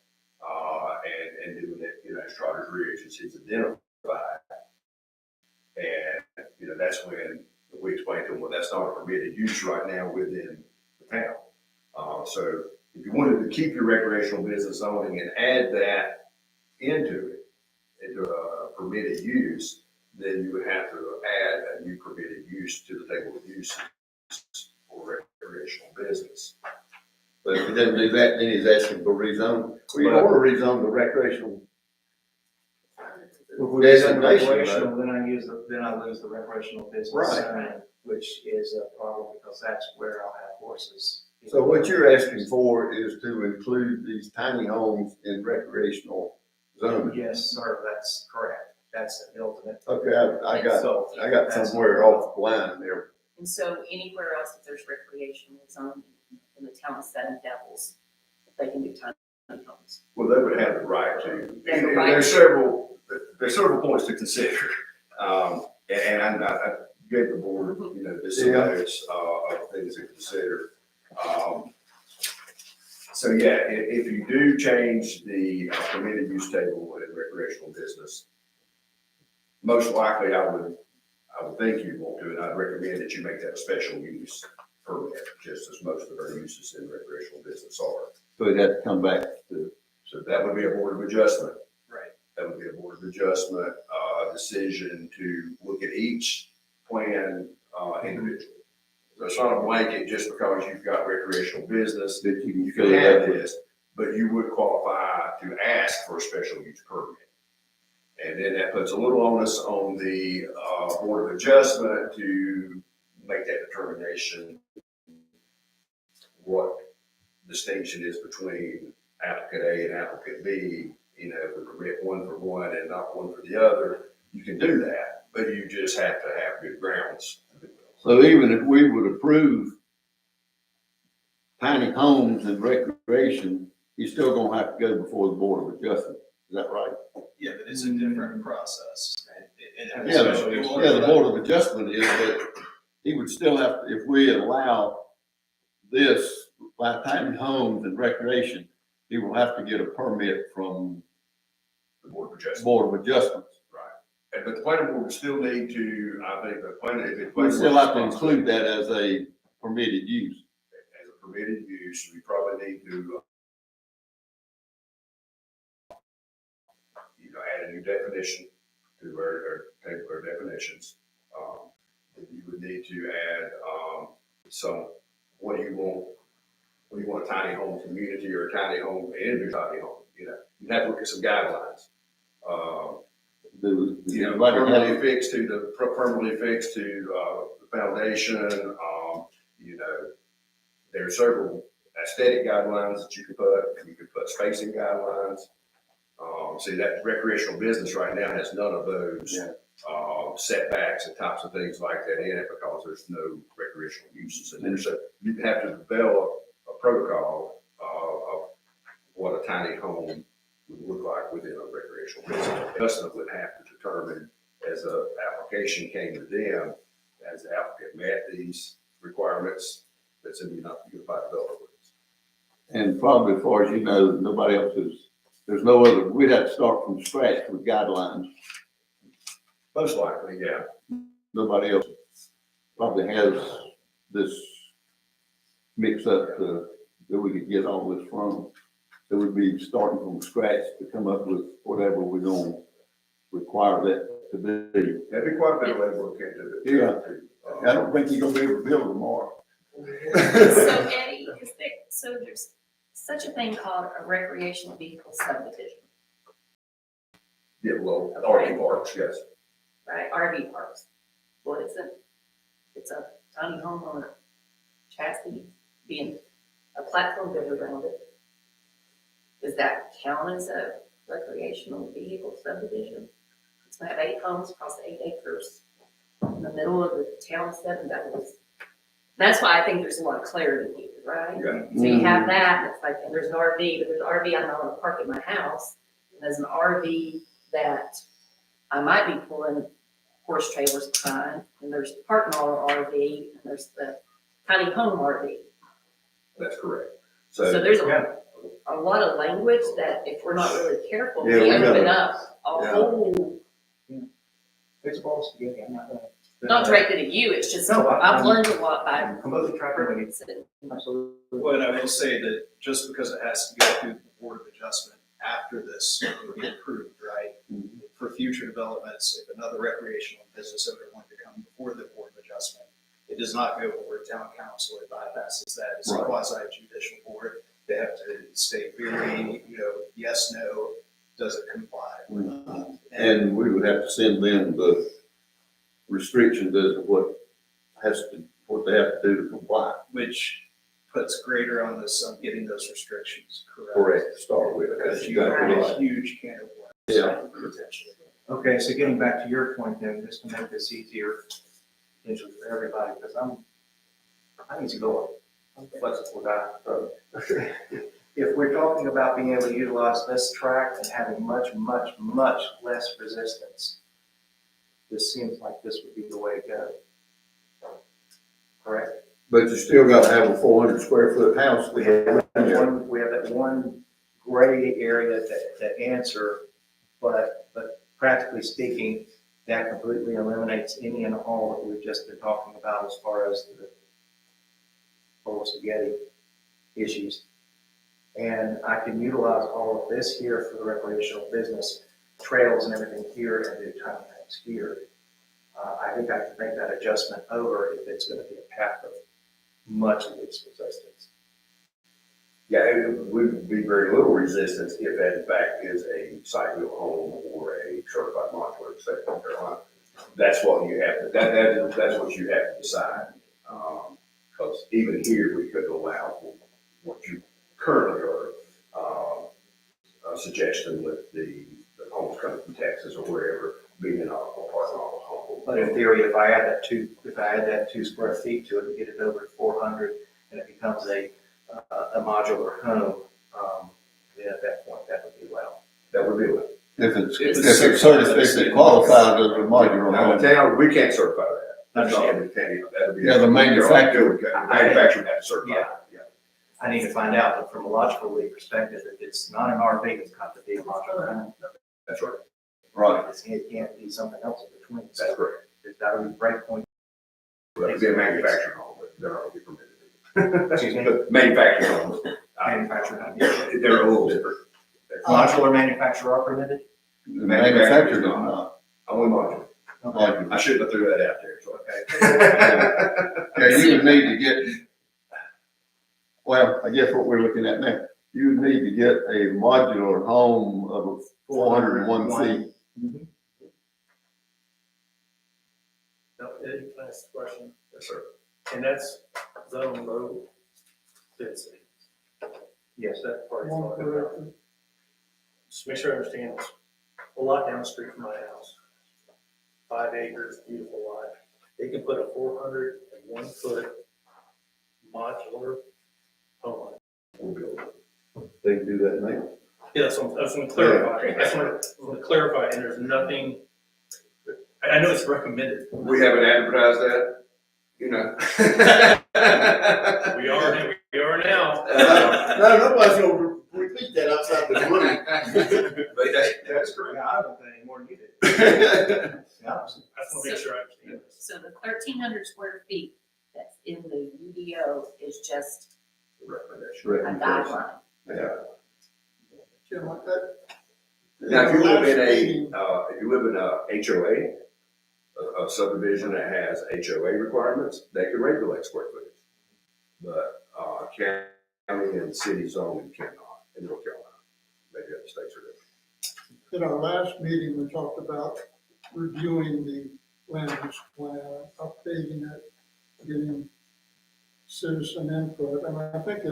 A: and doing it, as Trotter's Ridge, as he's identified. And, that's when we explained to him, well, that's not a permitted use right now within the town. So if you wanted to keep your recreational business zoning and add that into a permitted use, then you would have to add a new permitted use to the table of uses for recreational business.
F: But if he doesn't do that, then he's asking for rezone. We don't want to rezone the recreational.
C: If we do some
F: Designation,
C: recreational, then I lose the recreational business
F: Right.
C: sign, which is a problem because that's where I'll have horses.
F: So what you're asking for is to include these tiny homes in recreational zoning.
C: Yes, sir, that's correct. That's the ultimate.
F: Okay, I got
C: That's-
F: somewhere off the line there.
G: And so anywhere else, if there's recreational zone in the town of Seven Devils, they can do tiny homes.
A: Well, they would have the right to.
G: They have the right
A: There's
G: to.
A: several points to consider. And I gave the board, this
F: Yeah.
A: notes, of things to consider. So yeah, if you do change the permitted use table in recreational business, most likely I would think you'd want to, and I'd recommend that you make that a special use permit, just as most of our uses in recreational business are.
F: So it'd have to come back to.
A: So that would be a board of adjustment.
D: Right.
A: That would be a board of adjustment, decision to look at each plan, individually. So it's not a blanket just because you've got recreational business that you can have this, but you would qualify to ask for a special use permit. And then that puts a little onus on the, board of adjustment to make that determination what distinction is between applicant A and applicant B. If we permit one for one and not one for the other, you can do that, but you just have to have good grounds to do it.
F: So even if we would approve tiny homes and recreation, he's still gonna have to go before the Board of Adjustment. Is that right?
I: Yeah, but it's a different process.
F: Yeah, the Board of Adjustment is that he would still have, if we allow this, like tiny homes and recreation, he will have to get a permit from
A: The board of adjustment.
F: Board of Adjustments.
A: But the planning board would still need to, I think, the planning, if the
F: We
A: planning
F: still
A: board
F: have to include that as a permitted use.
A: as a permitted use, we probably need to, add a new definition to our table of definitions. You would need to add, some, what do you want a tiny home community or a tiny home, individual tiny home, you have to look at some guidelines. Permanently fixed to the foundation, there are several aesthetic guidelines that you could put spacing guidelines. See, that recreational business right now has none of those, setbacks and types of things like that in it because there's no recreational uses in there. So you'd have to develop a protocol, of what a tiny home would look like within a recreational business. Adjustment would have to determine as the application came to them, as the applicant met these requirements, that's in the Unified Development.
F: And probably as far as you know, nobody else is, there's no other, we'd have to start from scratch with guidelines.
A: Most likely, yeah.
F: Nobody else probably has this mix up that we could get all this from. So we'd be starting from scratch to come up with whatever we're gonna require that to be.
A: That'd be quite a bit of labor look into it.
F: Yeah. I don't think you're gonna be able to build tomorrow.
G: So Eddie, so there's such a thing called a recreational vehicle subdivision,
A: Yeah, well, RV parks, yes.
G: right? RV parks. Well, it's a tiny home on a chassis being a platform built around it. Does that count as a recreational vehicle subdivision? It's gonna have 8 homes across 8 acres in the middle of the town of Seven Devils. That's why I think there's a lot of clarity here, right?
A: Yeah.
G: So you have that, and it's like, and there's an RV, but there's an RV I'm not gonna park at my house. And there's an RV that I might be pulling horse trailers behind, and there's the park model RV, and there's the tiny home RV.
A: That's correct.
G: So
A: So,
G: there's a lot of language that if we're not really careful,
F: Yeah,
G: we
F: we
G: open
F: gotta-
G: up a
F: yeah.
G: whole,
C: It's balls to get, I'm not gonna.
G: not directed at you, it's just,
C: No,
G: I've learned a lot by.
C: I'm completely tracking with you.
G: sitting.
C: Absolutely.
I: Well, and I will say that just because it has to go through the Board of Adjustment after this will be approved, right? For future developments, if another recreational business owner wanted to come before the Board of Adjustment, it does not go before town council, it bypasses that. It's a
F: Right.
I: quasi judicial board. They have to state clearly, yes, no, does it comply?
F: And we would have to send them the restrictions as to what they have to do to comply.
I: Which puts greater onus on getting those restrictions correct.
A: correct, to start with.
I: Because
A: That's
I: you have
A: exactly
I: a
A: right.
I: huge can of worms.
F: Yeah.
I: Potentially.
C: Okay, so getting back to your point then, just to make this easier, potentially for everybody, because I need to go, I'm a flexible guy, so. If we're talking about being able to utilize this track and having much, much, much less resistance, this seems like this would be the way to go. Correct?
F: But you still gotta have a 400 square foot house.
C: We have that one gray area to answer, but practically speaking, that completely eliminates any and all that we've just been talking about as far as the whole spaghetti issues. And I can utilize all of this here for the recreational business, trails and everything here and do tiny homes here. I think I can make that adjustment over if it's gonna be a path of much least resistance.
A: Yeah, it would be very little resistance if that in fact is a site-built home or a certified modular in state of North Carolina. That's what you have to, that's what you have to decide. Because even here, we could allow what you currently are, suggesting with the homes coming from Texas or wherever, being an apartment home.
C: But in theory, if I add that 2 square feet to it and get it over to 400, and it becomes a modular home, then at that point, that would be allowed.
A: That would be allowed.
F: If it's
I: certified,
F: if it qualifies as a modular
A: Now,
F: home.
A: the town, we can't certify that. That's not
C: Understand.
A: what the county, that would be.
F: Yeah, the manufacturer.
A: Manufacturer would have to certify.
C: Yeah.
A: Yeah.
C: I need to find out, but from a logical perspective, if it's not an RV, it's got to be a modular home.
A: That's right.
F: Right.
C: It can't be something else in between.
A: That's
C: So
A: correct.
C: there's got to be break point.
A: Well, it'd be a manufacturing home, but they're not gonna be permitted.
C: Excuse me?
A: But manufacturing homes,
C: Manufactured home.
A: they're a little different.
C: Modular manufacturer are permitted?
F: The manufacturer does not.
A: Only modular.
F: Modular.
A: I shouldn't have threw that out there, so.
C: Okay.
F: Yeah, you would need to get, well, I guess what we're looking at now, you would need to get a modular home of 401 feet.
D: Now, Eddie, can I ask a question?
A: Yes, sir.
D: And that's zone low density.
C: Yes,
D: That part is
H: One
D: talking
H: per
D: about.
H: acre.
D: Just make sure I understand this. A lot down the street from my house. 5 acres, beautiful lot. They can put a 401 foot modular home on it.
A: We'll build it.
F: They can do that now.
D: Yeah, that's what I'm going to clarify. That's what I'm going to clarify, and there's nothing, I know it's recommended.
A: We haven't advertised that. you know.
D: We are now.
F: No, nobody's gonna repeat that outside the room.
A: But that's correct.
C: Yeah, I don't think any more than you did. Yeah.
D: I just want to make sure I understand this.
G: So the 1,300 square feet that's in the UDO is just
A: Recommendation.
G: a guideline.
A: Yeah.
H: Jim, like that.
A: Now, if you live in
H: Last meeting,
A: if you live in a HOA, a subdivision that has HOA requirements, they can regulate square footage. But, county and city zoning cannot, in North Carolina. Maybe other states are different.
H: At our last meeting, we talked about reviewing the land use plan, updating it, getting citizen input, and I think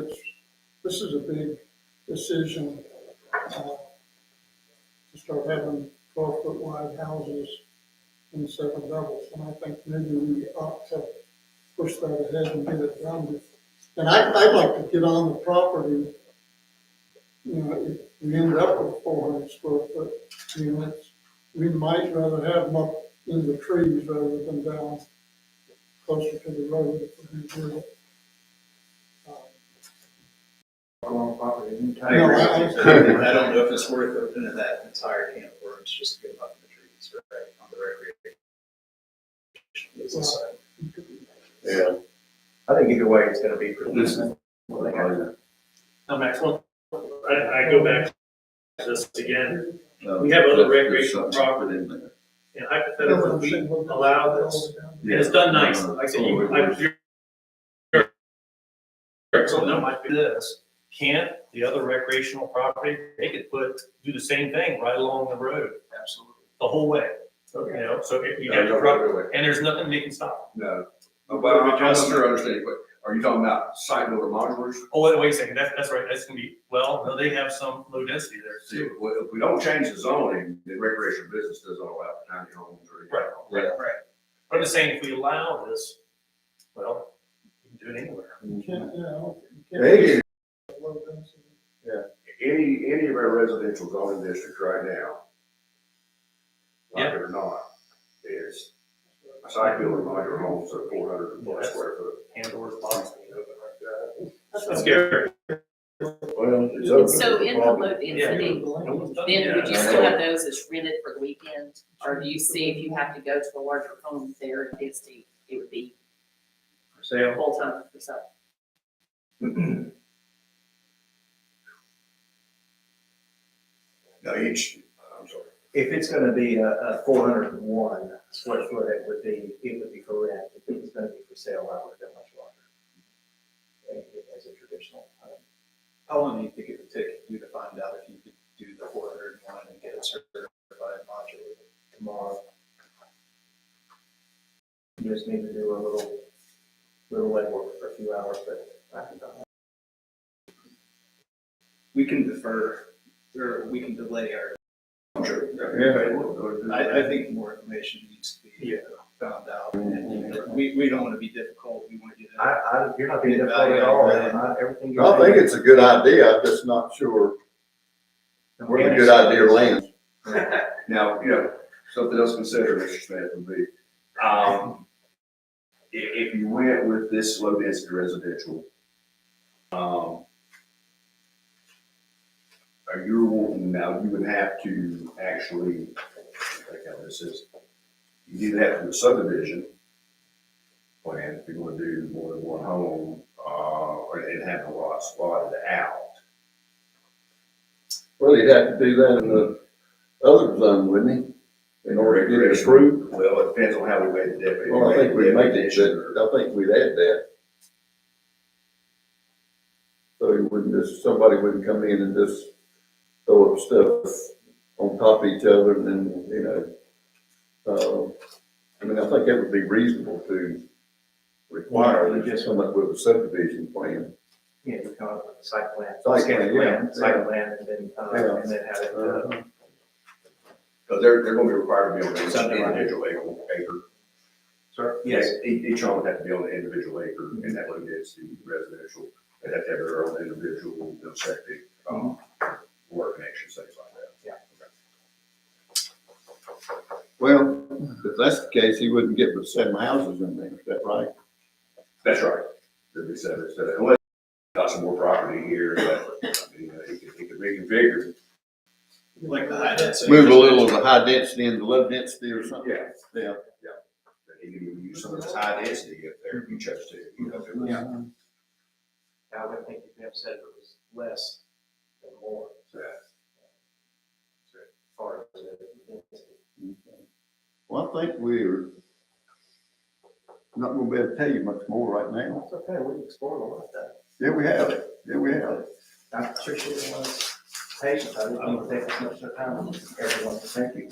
H: this is a big decision, to start having 12-foot wide houses in 7 levels, and I think maybe we ought to push that ahead and get it done. And I'd like to get on the property, you know, if we end up with 400 square foot units, we might rather have them up in the trees rather than down closer to the road if we're gonna do it.
C: Along property, any type.
H: No,
I: I don't know if it's worth opening that entire can of worms just to get them up in the trees, right, on the recreation business side.
F: Yeah.
C: I think either way, it's gonna be producing.
D: Now, Max, I go back to this again. We have other recreational property, and hypothetically, we allow this, and it's done nice. Like I said, so that might be this. Can't the other recreational property, they could do the same thing right along the road,
I: Absolutely.
D: the whole way. So, you know, so if you got your property, and there's nothing they can stop.
A: No. But I'm not sure I understand, but are you talking about site builder modulars?
D: Oh, wait a second, that's right, that's gonna be, well, no, they have some low density there
A: See,
D: too.
A: well, if we don't change the zoning, then recreational business doesn't allow for tiny homes or anything.
D: Right. But I'm just saying, if we allow this, well, you can do it anywhere.
H: You can't, you know, you
F: Hey,
H: can't. Low density.
A: Any of our residential zoning districts right now, like it or not, is site builder modular homes of 400 plus square foot.
D: Pandora's box being open like that. That's scary.
F: well, it's
G: And
F: open.
G: so in the low density,
D: Yeah.
G: then would you still have those as rented for the weekend? Or do you see if you have to go to a larger home there in density, it would be
C: For sale.
G: full time for sale?
A: Now each, I'm sorry.
C: If it's gonna be a 401 square foot, it would be for rent. If it's gonna be for sale, I would have been much larger. As a traditional home.
I: How long do you think it would take you to find out if you could do the 401 and get it certified modular?
C: Tomorrow. You just need to do a little legwork for a few hours, but I can do that.
I: We can defer, or we can delay our,
A: Sure.
I: I think more information needs to be found out. And we don't want to be difficult, we want to get it.
C: You're not being difficult at all, everything you're
F: I
C: saying.
F: think it's a good idea, I'm just not sure where the good idea lands.
A: Now, you know, something else to consider, Mr. Smith, would be, if you went with this low density residential, you're wanting, now you would have to actually, I think how this is, you either have to do a subdivision plan if you want to do more than one home, and have the lot spotted out.
F: Well, he'd have to do that in the other zone, wouldn't he? In order to get it approved?
A: Well, it depends on how we weigh the definition.
F: Well, I think we'd make it, I think we'd add that. So he wouldn't just, somebody wouldn't come in and just throw up stuff on top of each other and then, you know. I mean, I think that would be reasonable to require,
C: Yeah,
F: that just come up with a subdivision plan.
C: Yeah, you come up with a site plan.
F: Site
C: Sketch
F: plan, yeah.
C: Site plan, and then have it,
A: Because they're going to be required to be on an
C: Something like that.
A: individual acre.
C: sir, yes,
A: Each home would have to be on an individual acre in that low density residential. They'd have to have their own individual, you know, septic, water connections, things like that.
C: Yeah.
F: Well, if that's the case, he wouldn't get but 7 houses in there, is that right?
A: That's right. There'd be seven, unless you got some more property here, that, I mean, it could reconfigure.
I: Like the high density.
F: Move a little of the high density into low density or something.
A: Yeah.
F: Yeah.
A: That he could even use some of his high density if there, if you chose to, you know, if it was.
C: I would think if you have said it was less than more.
A: Yeah.
C: As far as the
F: Well, I think we're not gonna be able to tell you much more right now.
C: It's okay, we explored a lot of that.
F: Yeah, we have. Yeah, we have.
C: I appreciate everyone's patience. I didn't want to take as much time with everyone. Thank you.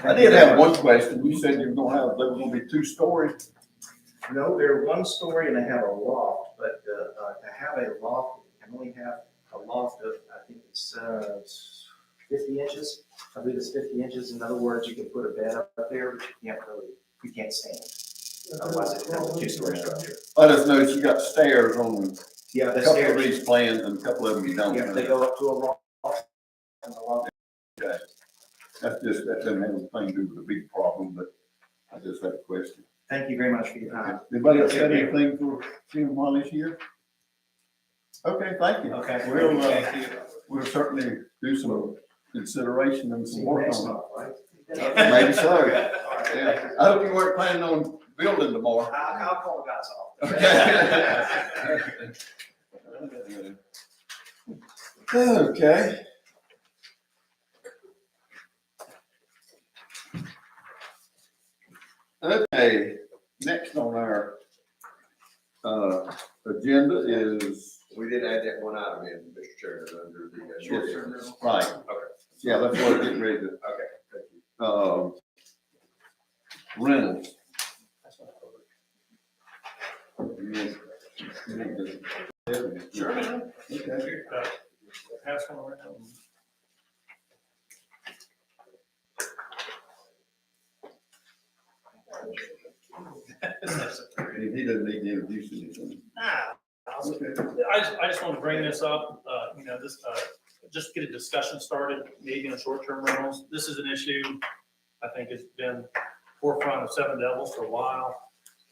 F: I did have one question. You said you were gonna have, there was gonna be 2 stories.
C: No, they're one story and they have a loft, but to have a loft, you can only have a loft of, I think it's 50 inches. I believe it's 50 inches. In other words, you can put a bed up there, but you can't stand it. Otherwise, it's a 2-story structure.
F: I just noticed you got stairs on
C: Yeah,
F: a
C: the
F: couple of
C: stairs,
F: these plans and a couple of them you don't.
C: yeah, they go up to a loft. And the loft.
F: That doesn't have anything to do with the big problem, but I just had a question.
C: Thank you very much for your time.
F: Anybody else got anything for Jim while he's here? Okay, thank you.
C: Okay.
F: We'll certainly do some consideration and
C: See
F: some
C: you
F: work
C: next
F: on
C: month, right?
F: it. Maybe so. Yeah. I hope you weren't planning on building tomorrow.
C: I'll call the guys off.
F: Okay. Okay, next on our, agenda is,
A: We did add that one item in, Mr. Chairman, under the short-term rental.
F: right,
A: Okay,
F: yeah, that's what we're getting ready to,
A: okay, thank you.
F: rentals.
D: Sure.
F: Okay.
D: Pass one around.
F: He doesn't need to introduce anything.
D: I just want to bring this up, just get a discussion started, maybe in short-term rentals. This is an issue I think has been forefront of Seven Devils for a while.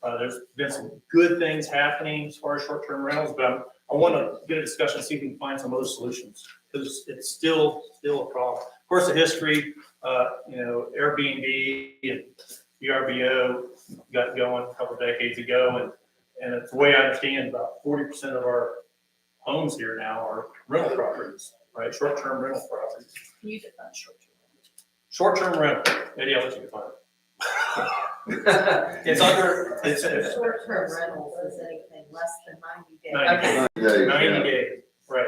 D: There's been some good things happening as far as short-term rentals, but I want to get a discussion, see if we can find some other solutions, because it's still a problem. Of course, the history, Airbnb and VRBO got going a couple of decades ago, and it's the way I understand, about 40% of our homes here now are rental properties, right? Short-term rental properties.
G: Can you define short-term?
D: Short-term rental, Eddie, I'll let you define it. It's under, it's
B: Short-term rentals is anything less than 90 days.
D: 90
F: Yeah,
D: 90 days, right.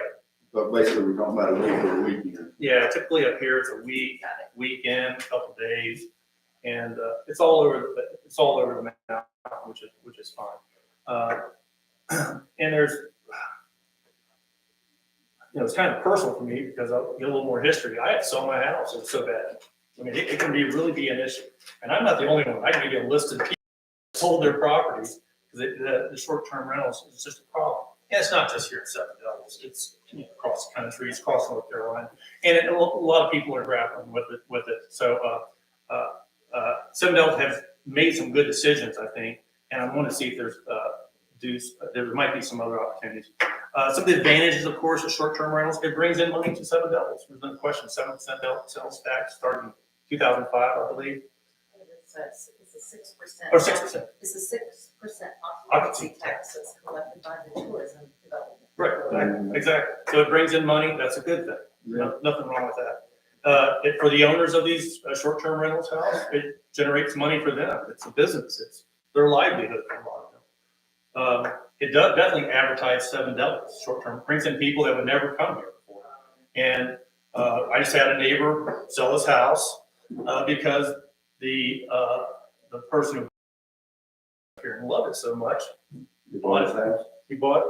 F: but basically we're talking about a little bit of weekend.
D: Yeah, typically up here, it's a week, weekend, couple days, and it's all over the map, which is fine. And there's, it's kind of personal for me because I'll get a little more history. I had to sell my house. It was so bad. I mean, it can really be an issue. And I'm not the only one. I can give you a list of people who sold their properties because the short-term rentals is just a problem. And it's not just here at Seven Devils. It's across the country. It's across North Carolina. And a lot of people are grappling with it. So Seven Devils have made some good decisions, I think. And I want to see if there might be some other opportunities. Some of the advantages, of course, of short-term rentals, it brings in money to Seven Devils. There's no question, 7% sales tax starting 2005, I believe.
B: It's a 6%.
D: Or 6%.
B: It's a 6%
D: Occupancy
B: occupancy tax that's collected by the tourism development.
D: Right, exactly. So it brings in money, that's a good thing. Nothing wrong with that. For the owners of these short-term rentals house, it generates money for them. It's a business. It's their livelihood for a lot of them. It does definitely advertise Seven Devils short-term, brings in people that would never come here before. And I just had a neighbor sell his house because the person who here and loved it so much.
F: You bought his house?
D: He bought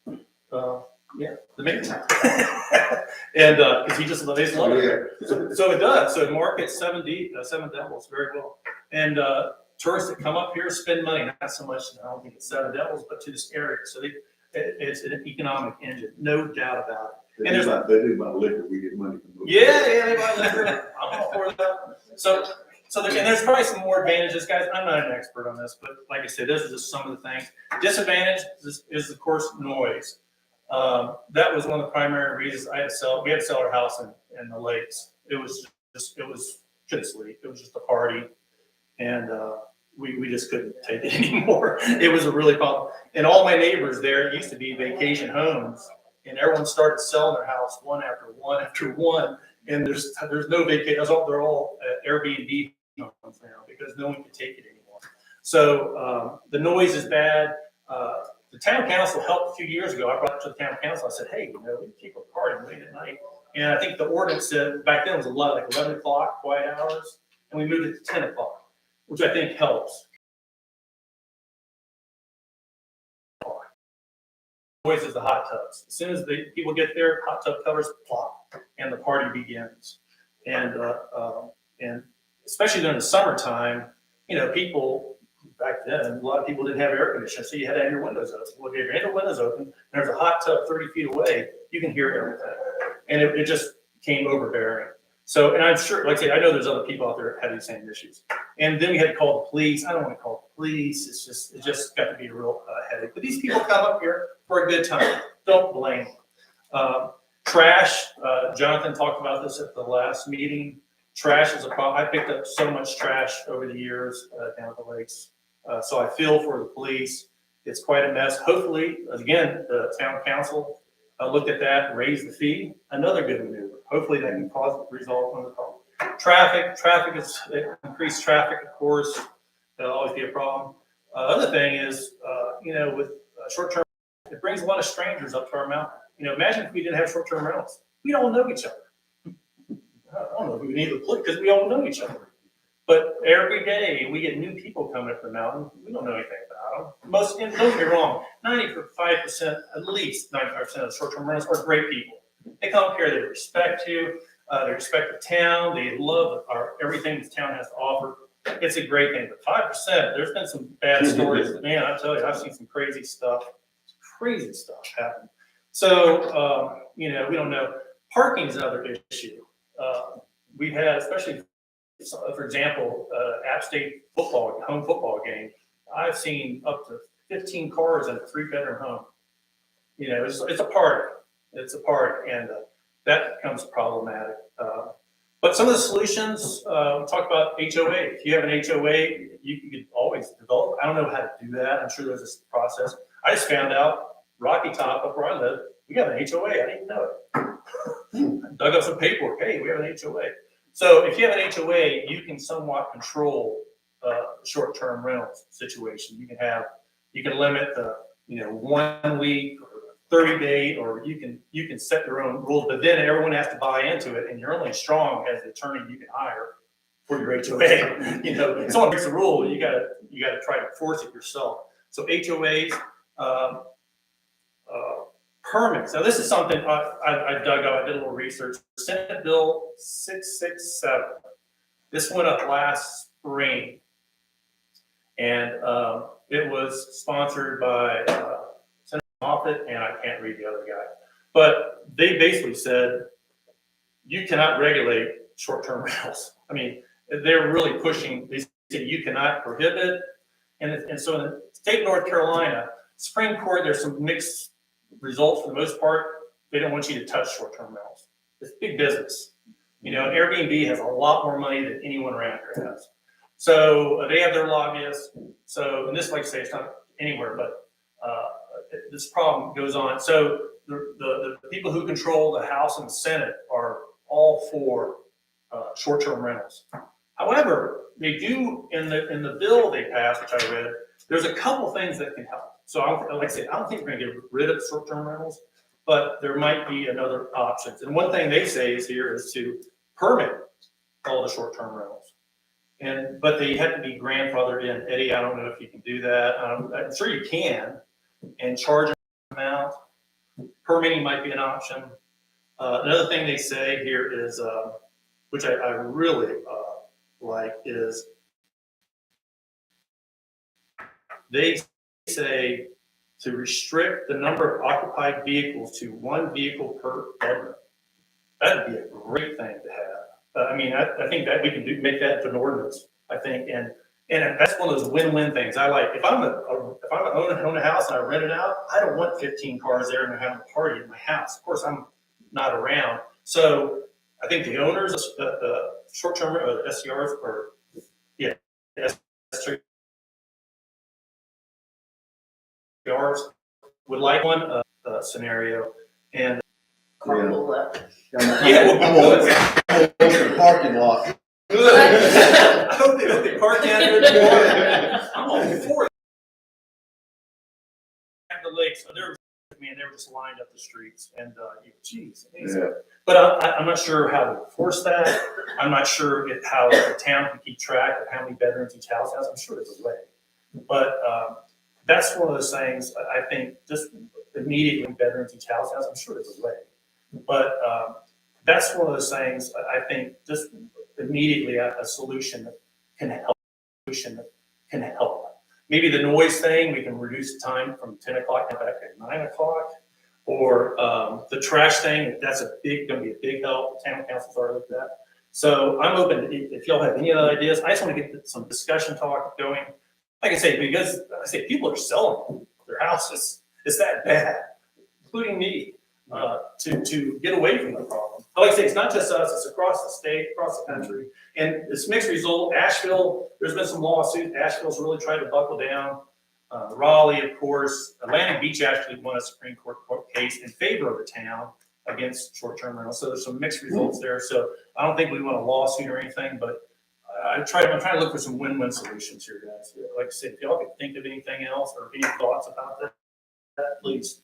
D: the maintenance house. And because he just loved it here. So it does. So it markets Seven Devils very well. And tourists that come up here spend money, not so much, I don't think it's Seven Devils, but to this area. So it's an economic engine, no doubt about it.
F: They do about liquor, we get money from.
D: Yeah, they buy liquor. I'm all for that. So So and there's probably some more advantages, guys. I'm not an expert on this, but like I said, this is just some of the things. Disadvantage is of course noise. That was one of the primary reasons we had to sell our house in the lakes. It was couldn't sleep. It was just a party. And we just couldn't take it anymore. It was a really problem. And all my neighbors there, it used to be vacation homes, and everyone started selling their house one after one after one. And there's no vacation. They're all Airbnb homes now because no one can take it anymore. So the noise is bad. The town council helped a few years ago. I brought it to the town council. I said, hey, we keep a party late at night. And I think the ordinance said back then it was 11 o'clock, quiet hours, and we moved it to 10 o'clock, which I think helps. Noise is the hot tubs. As soon as people get there, hot tub covers plop, and the party begins. And especially during the summertime, people back then, a lot of people didn't have air conditioning, so you had to have your windows open. Well, if you have your windows open, and there's a hot tub 30 feet away, you can hear everything. And it just became overbearing. So, and I'm sure, like I say, I know there's other people out there that have these same issues. And then we had to call the police. I don't want to call the police. It just got to be a real headache. But these people come up here for a good time. Don't blame them. Trash, Jonathan talked about this at the last meeting. Trash is a problem. I picked up so much trash over the years down at the lakes. So I feel for the police. It's quite a mess. Hopefully, again, the town council looked at that and raised the fee. Another good maneuver. Hopefully that can resolve one of the problems. Traffic is increased traffic, of course. That'll always be a problem. Other thing is, with short-term, it brings a lot of strangers up to our mountain. Imagine if we didn't have short-term rentals. We don't know each other. I don't know if we need the police because we all know each other. But every day we get new people coming up the mountain. We don't know anything about them. And don't get me wrong, 95%, at least 95% of the short-term rentals are great people. They come up here, they respect you, they respect the town, they love everything this town has to offer. It's a great thing. But 5%, there's been some bad stories. Man, I tell you, I've seen some crazy stuff happen. So, we don't know. Parking is another issue. We've had, especially, for example, App State home football game. I've seen up to 15 cars in a 3-bedroom home. It's a party. It's a party, and that becomes problematic. But some of the solutions, talk about HOA. If you have an HOA, you could always develop. I don't know how to do that. I'm sure there's this process. I just found out Rocky Top, up where I live, we have an HOA. I didn't even know it. Dug up some paperwork. Hey, we have an HOA. So if you have an HOA, you can somewhat control short-term rental situation. You can limit the 1 week or 30-day, or you can set your own rules. But then everyone has to buy into it, and you're only as strong as the attorney you can hire for your HOA. If someone breaks the rule, you gotta try to enforce it yourself. So HOAs. Permits. Now, this is something I dug up. I did a little research. Senate Bill 667. This went up last spring, and it was sponsored by Senator Moffitt, and I can't read the other guy. But they basically said you cannot regulate short-term rentals. I mean, they're really pushing. They said you cannot prohibit, and so in the state of North Carolina, Supreme Court, there's some mixed results. For the most part, they don't want you to touch short-term rentals. It's big business. Airbnb has a lot more money than anyone around here has. So they have their lobbyists. So, and this, like I say, it's not anywhere, but this problem goes on. So the people who control the House and the Senate are all for short-term rentals. However, they do in the bill they passed, which I read, there's a couple things that can help. So, like I said, I don't think we're going to get rid of short-term rentals, but there might be another options. And one thing they say is to permit all the short-term rentals. But they have to be grandfathered in. Eddie, I don't know if you can do that. I'm sure you can, and charge an amount. Permitting might be an option. Another thing they say here is, which I really like, is they say to restrict the number of occupied vehicles to 1 vehicle per bedroom. That'd be a great thing to I mean, I think that we can make that into an ordinance, I think, and that's one of those win-win things. I like, if I'm own a house and I rent it out, I don't want 15 cars there and they're having a party in my house. Of course, I'm not around. So I think the owners, short-term SCRs or, yeah, SCRs would like one scenario. And
G: Carpool up.
F: Parking lot.
D: I hope they park down there tomorrow. I'm all for it. At the lakes, they were just lined up the streets, and geez, amazing.
F: Yeah.
D: But I'm not sure how to enforce that. I'm not sure how the town can keep track of how many bedrooms each house has. I'm sure there's a way, but that's one of those things. I think just immediately bedrooms each house has. I'm sure there's a way, but that's one of those things. I think just immediately a solution can help. Maybe the noise thing, we can reduce the time from 10 o'clock back to 9 o'clock. Or the trash thing, that's gonna be a big help. The town council's already looked at that. So I'm open, if y'all have any other ideas, I just wanna get some discussion talk going. Like I say, because people are selling their houses, it's that bad, including me, to get away from the problem. But like I say, it's not just us, it's across the state, across the country. And it's mixed result. Asheville, there's been some lawsuits. Asheville's really tried to buckle down. Raleigh, of course. Atlantic Beach actually won a Supreme Court case in favor of the town against short-term rentals. So there's some mixed results there. So I don't think we want a lawsuit or anything, but I'm trying to look for some win-win solutions here, guys. Like I said, if y'all can think of anything else or any thoughts about that, please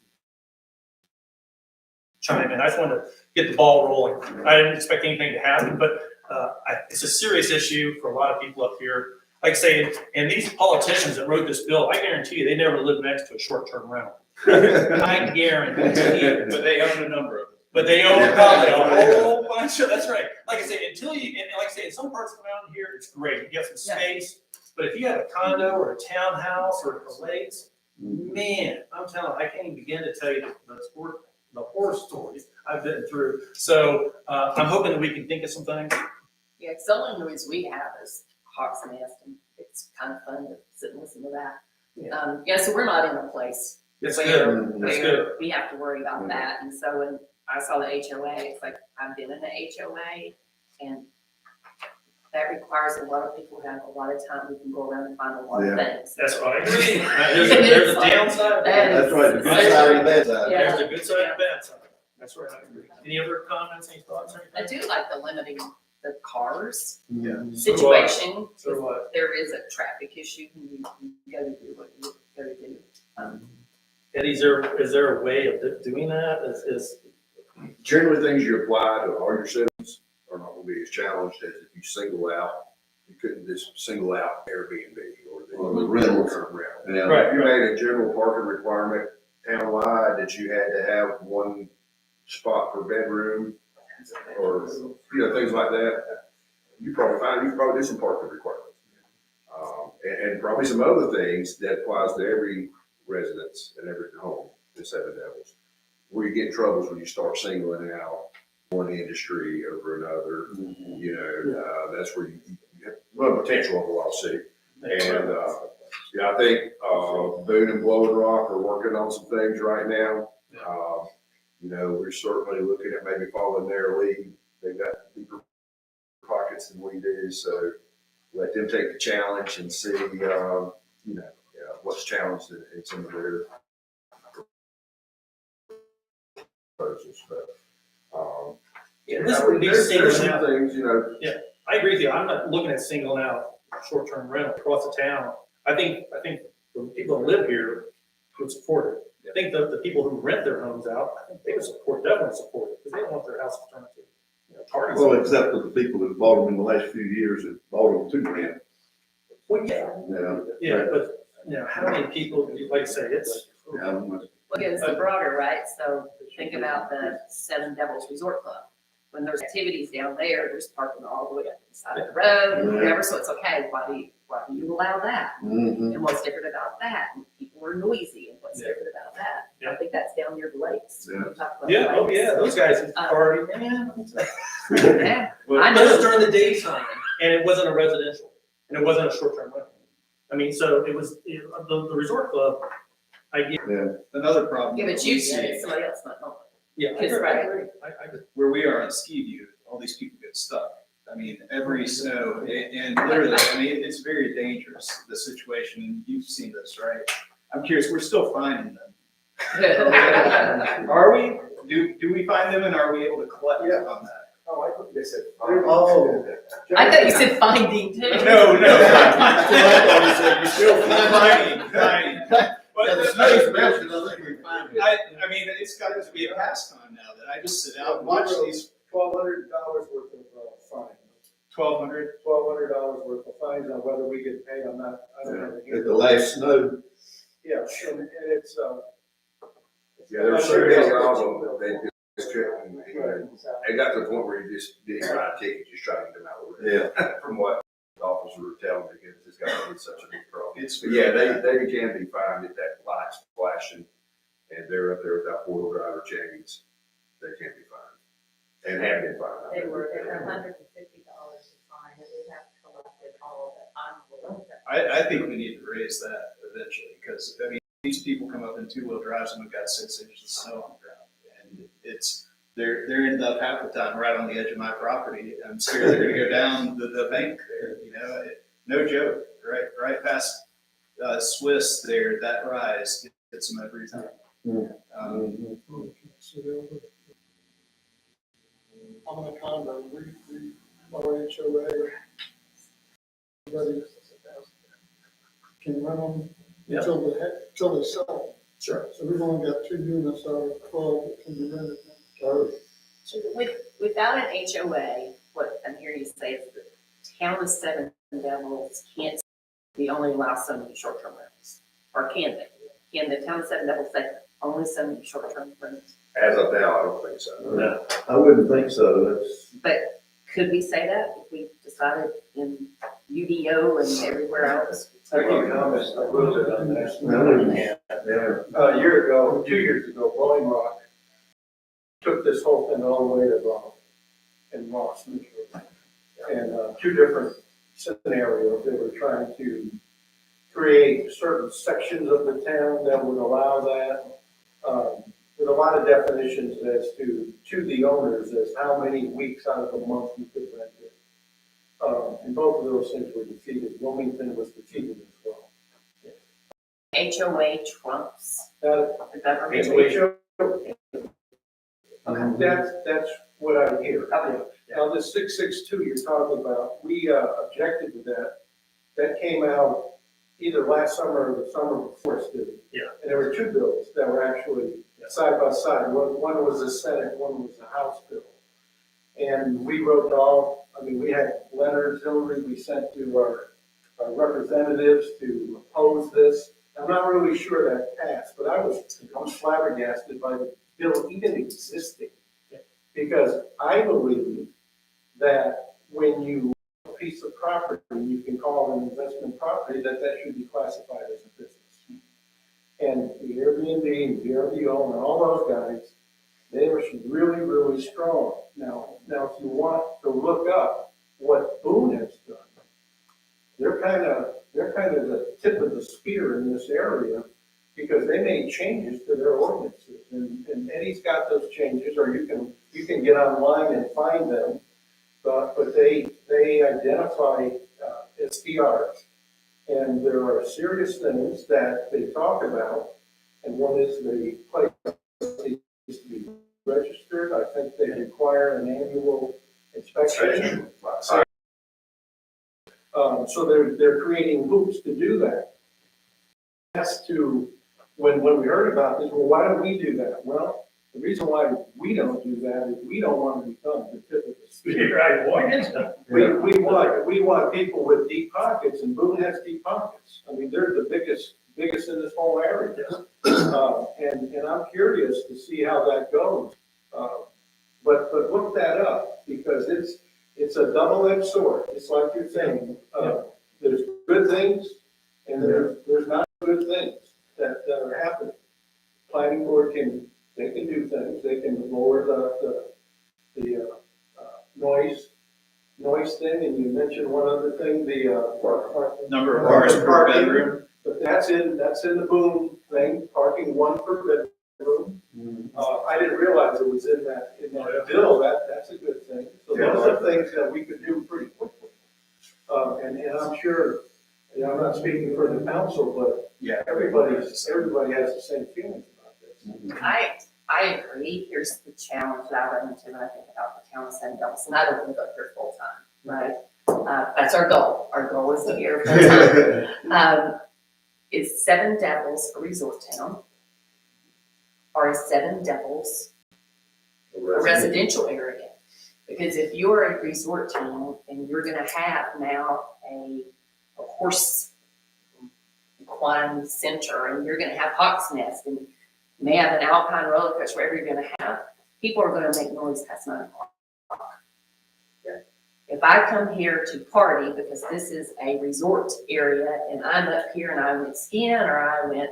D: chime in. I just wanted to get the ball rolling. I didn't expect anything to happen, but it's a serious issue for a lot of people up here. Like I say, and these politicians that wrote this bill, I guarantee you, they never lived next to a short-term rental. I guarantee you.
I: But they own a number of them.
D: But they own probably a whole bunch of, that's right. Like I say, and like I say, in some parts around here, it's great. You have some space. But if you have a condo or a townhouse or a lakes, man, I'm telling you, I can't even begin to tell you the horror stories I've been through. So I'm hoping that we can think of some things.
G: Yeah, the only noise we have is hawks and nest, and it's kind of fun to sit and listen to that.
D: Yeah.
G: So we're not in a place
D: That's
G: where,
D: good. That's good.
G: we have to worry about that. And so when I saw the HOA, it's like, I've been in the HOA, and that requires a lot of people to have a lot of time. We can go around and find a lot of things.
D: That's what I agree. There's a downside.
F: That's right, the good side and the bad side.
G: Yeah.
D: There's a good side and a bad side. That's right, I agree. Any other comments, any thoughts or
G: I
D: anything?
G: do like the limiting the cars
F: Yeah.
G: situation.
D: So what?
G: There is a traffic issue, and you gotta do what you gotta do.
D: Eddie, is there a way of doing that? Is
A: Generally, things you apply to all your citizens are not gonna be as challenged as if you single out, you couldn't just single out Airbnb or the rental term rental.
F: Yeah.
D: Right.
A: If you made a general parking requirement townwide that you had to have one spot per bedroom or, things like that, you probably do some parking requirements. And probably some other things that applies to every residence and every home in Seven Devils. Where you get in troubles when you start singling out one industry over another, that's where you have well, potential of a lawsuit. And, I think, Boone and Blowing Rock are working on some things right now. We're certainly looking at maybe following their lead. They've got deeper pockets than we do, so let them take the challenge and see, what's challenged in some of their proposals. But,
D: this would be
A: there's
D: singling
A: some
D: out.
A: things,
D: I agree with you. I'm not looking at singling out short-term rental across the town. I think the people that live here would support it. I think the people who rent their homes out, I think they would definitely support it, because they don't want their house to turn into, Target.
F: Well, except for the people that bought them in the last few years that bought them to rent.
D: Well, yeah, but, how many people, like I say, it's.
F: Yeah.
G: Well, it's the broader, right? So think about the Seven Devils Resort Club. When there's activities down there, there's parking all the way up the side of the road and whatever, so it's okay. Why do you allow that?
F: Mm-hmm.
G: And what's different about that? And people are noisy, and what's different about that? I think that's down near the lakes. When you talk about the lakes.
D: Those guys party, man.
G: Yeah. I
D: That was
G: know.
D: during the daytime, and it wasn't a residential, and it wasn't a short-term rental. I mean, so it was, the resort club, I get,
I: Another problem.
G: Yeah, but
I: that
G: you
I: we
G: said
I: see,
G: it, somebody else might not.
D: yeah, I
G: Because,
D: agree,
G: right.
D: I agree.
I: where we are in Ski View, all these people get stuck. I mean, every snow, and literally, I mean, it's very dangerous, the situation, and you've seen this, right? I'm curious, we're still finding them. Are we? Do we find them and are we able to collect on that?
E: Oh, I thought they said.
F: Oh.
G: I thought you said finding too.
I: No, you still finding.
F: Yeah, the snow's melting, I think we find it.
I: I mean, it's got to be a pastime now that I just sit out and watch these
E: $1,200 worth of fines. $1,200 worth of fines on whether we get paid or not. I don't know.
F: At the last snow,
E: Yeah, and it's,
A: Yeah, there's so many of them, they just trip, and they got to the point where you just didn't even write a ticket, just trying to get them out of there.
F: yeah.
A: From what the officers were telling me, because it's got to be such a big problem.
I: It's
A: But yeah, they can be fined if that light's flashing, and they're up there without four-wheel drive or chains, they can be fined. And have been fined.
B: They were at $150 a fine, and we have collected all of it.
I: I think we need to raise that eventually, because, I mean, these people come up in two-wheel drives and we've got 6 inches of snow on the ground. And they're ended up half the time right on the edge of my property. I'm scared they're gonna go down the bank there, no joke, right past, Swiss there, that rise hits them every time.
H: I'm in a condo, we, our HOA, everybody can rent them until they sell.
E: sure.
H: So we've only got 2 units out of 12 that can be rented.
G: So without an HOA, what I'm hearing you say is the town of Seven Devils can't, we only allow so many short-term rentals. Or can they? Can the town of Seven Devils say only so many short-term rentals?
A: As of now, I don't think so.
D: No.
F: I wouldn't think so, that's.
G: But could we say that if we decided in UDO and everywhere else?
E: I can comment a little bit on that.
F: Yeah.
E: A year ago, 2 years ago, Blowing Rock took this whole thing all the way to Rock and Ross, Michigan. And 2 different scenarios, they were trying to create certain sections of the town that would allow that. With a lot of definitions as to the owners, as how many weeks out of the month you could rent it. And both of those things were defeated. Wilmington was defeated as well.
G: HOA trumps
E: Now,
G: the government?
E: That's what I hear.
G: Okay.
E: Now, the 662 you're talking about, we objected to that. That came out either last summer or the summer before it did.
D: Yeah.
E: And there were 2 bills that were actually side by side. One was the Senate, one was the House bill. And we wrote all, I mean, we had letters, Hillary, we sent to our representatives to oppose this. I'm not really sure that passed, but I was flabbergasted by the bill even existing. Because I believe that when you own a piece of property, you can call it an investment property, that should be classified as a business. And the Airbnb and VRBO and all those guys, they were really, really strong. Now, if you want to look up what Boone has done, they're kind of the tip of the spear in this area because they made changes to their ordinances. And Eddie's got those changes, or you can get online and find them. But they identify SDRs. And there are serious things that they talk about, and one is the place needs to be registered. I think they require an annual inspection. So they're creating hoops to do that. As to, when we heard about this, well, why don't we do that? Well, the reason why we don't do that is we don't want to become the tip of the spear.
D: Right, boy.
E: We want people with deep pockets, and Boone has deep pockets. I mean, they're the biggest in this whole area. And I'm curious to see how that goes. But look that up, because it's a double-edged sword. It's like you're saying, there's good things and there's not good things that are happening. Planning board can do things. They can lower the noise noise thing, and you mentioned one other thing, the,
I: Number of cars per
E: Parking.
I: bedroom.
E: but that's in the boom thing, parking one per bedroom. I didn't realize it was in that bill, that's a good thing. So those are things that we could do pretty quickly. And I'm sure, you know, I'm not speaking for the council, but
I: Yeah.
E: everybody has the same feelings about this.
G: I agree. Here's the challenge that I run into when I think about the town of San Diego's, and I don't live up here full time, right? That's our goal. Our goal is to be here full time. Is Seven Devils a resort town? Or is Seven Devils a residential area? Because if you're a resort town and you're gonna have now a horse equine center, and you're gonna have Hawks Nest, and you may have an alpine roller coaster, whatever you're gonna have, people are gonna make noise past 9 o'clock. If I come here to party because this is a resort area and I'm up here and I went skiing or I went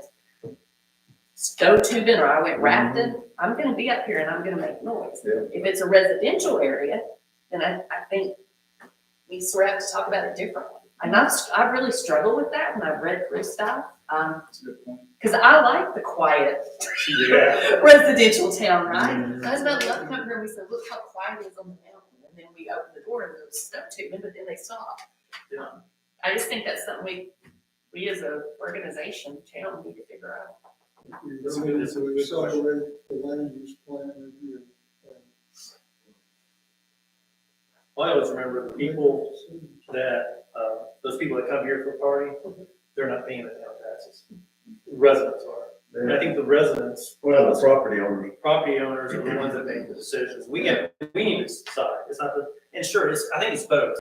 G: snow tubing or I went rafting, I'm gonna be up here and I'm gonna make noise.
A: Yeah.
G: If it's a residential area, then I think we sort of have to talk about it differently. And I really struggle with that when I've read through stuff.
I: That's a good point.
G: Cause I like the quiet
D: Yeah.
G: residential town, right? My husband loved coming here and we said, look how quiet it is on the mountain. And then we open the door and there's stuff tubing, but then they stop. I just think that's something we as a organization, town, need to figure out.
H: You're going to accelerate the land use plan review.
D: Well, I always remember the people that, those people that come here for a party, they're not paying the town taxes. Residents are. And I think the residents.
A: Well, the property owners.
D: Property owners are the ones that make the decisions. We need to decide. It's not the, and sure, I think it's both.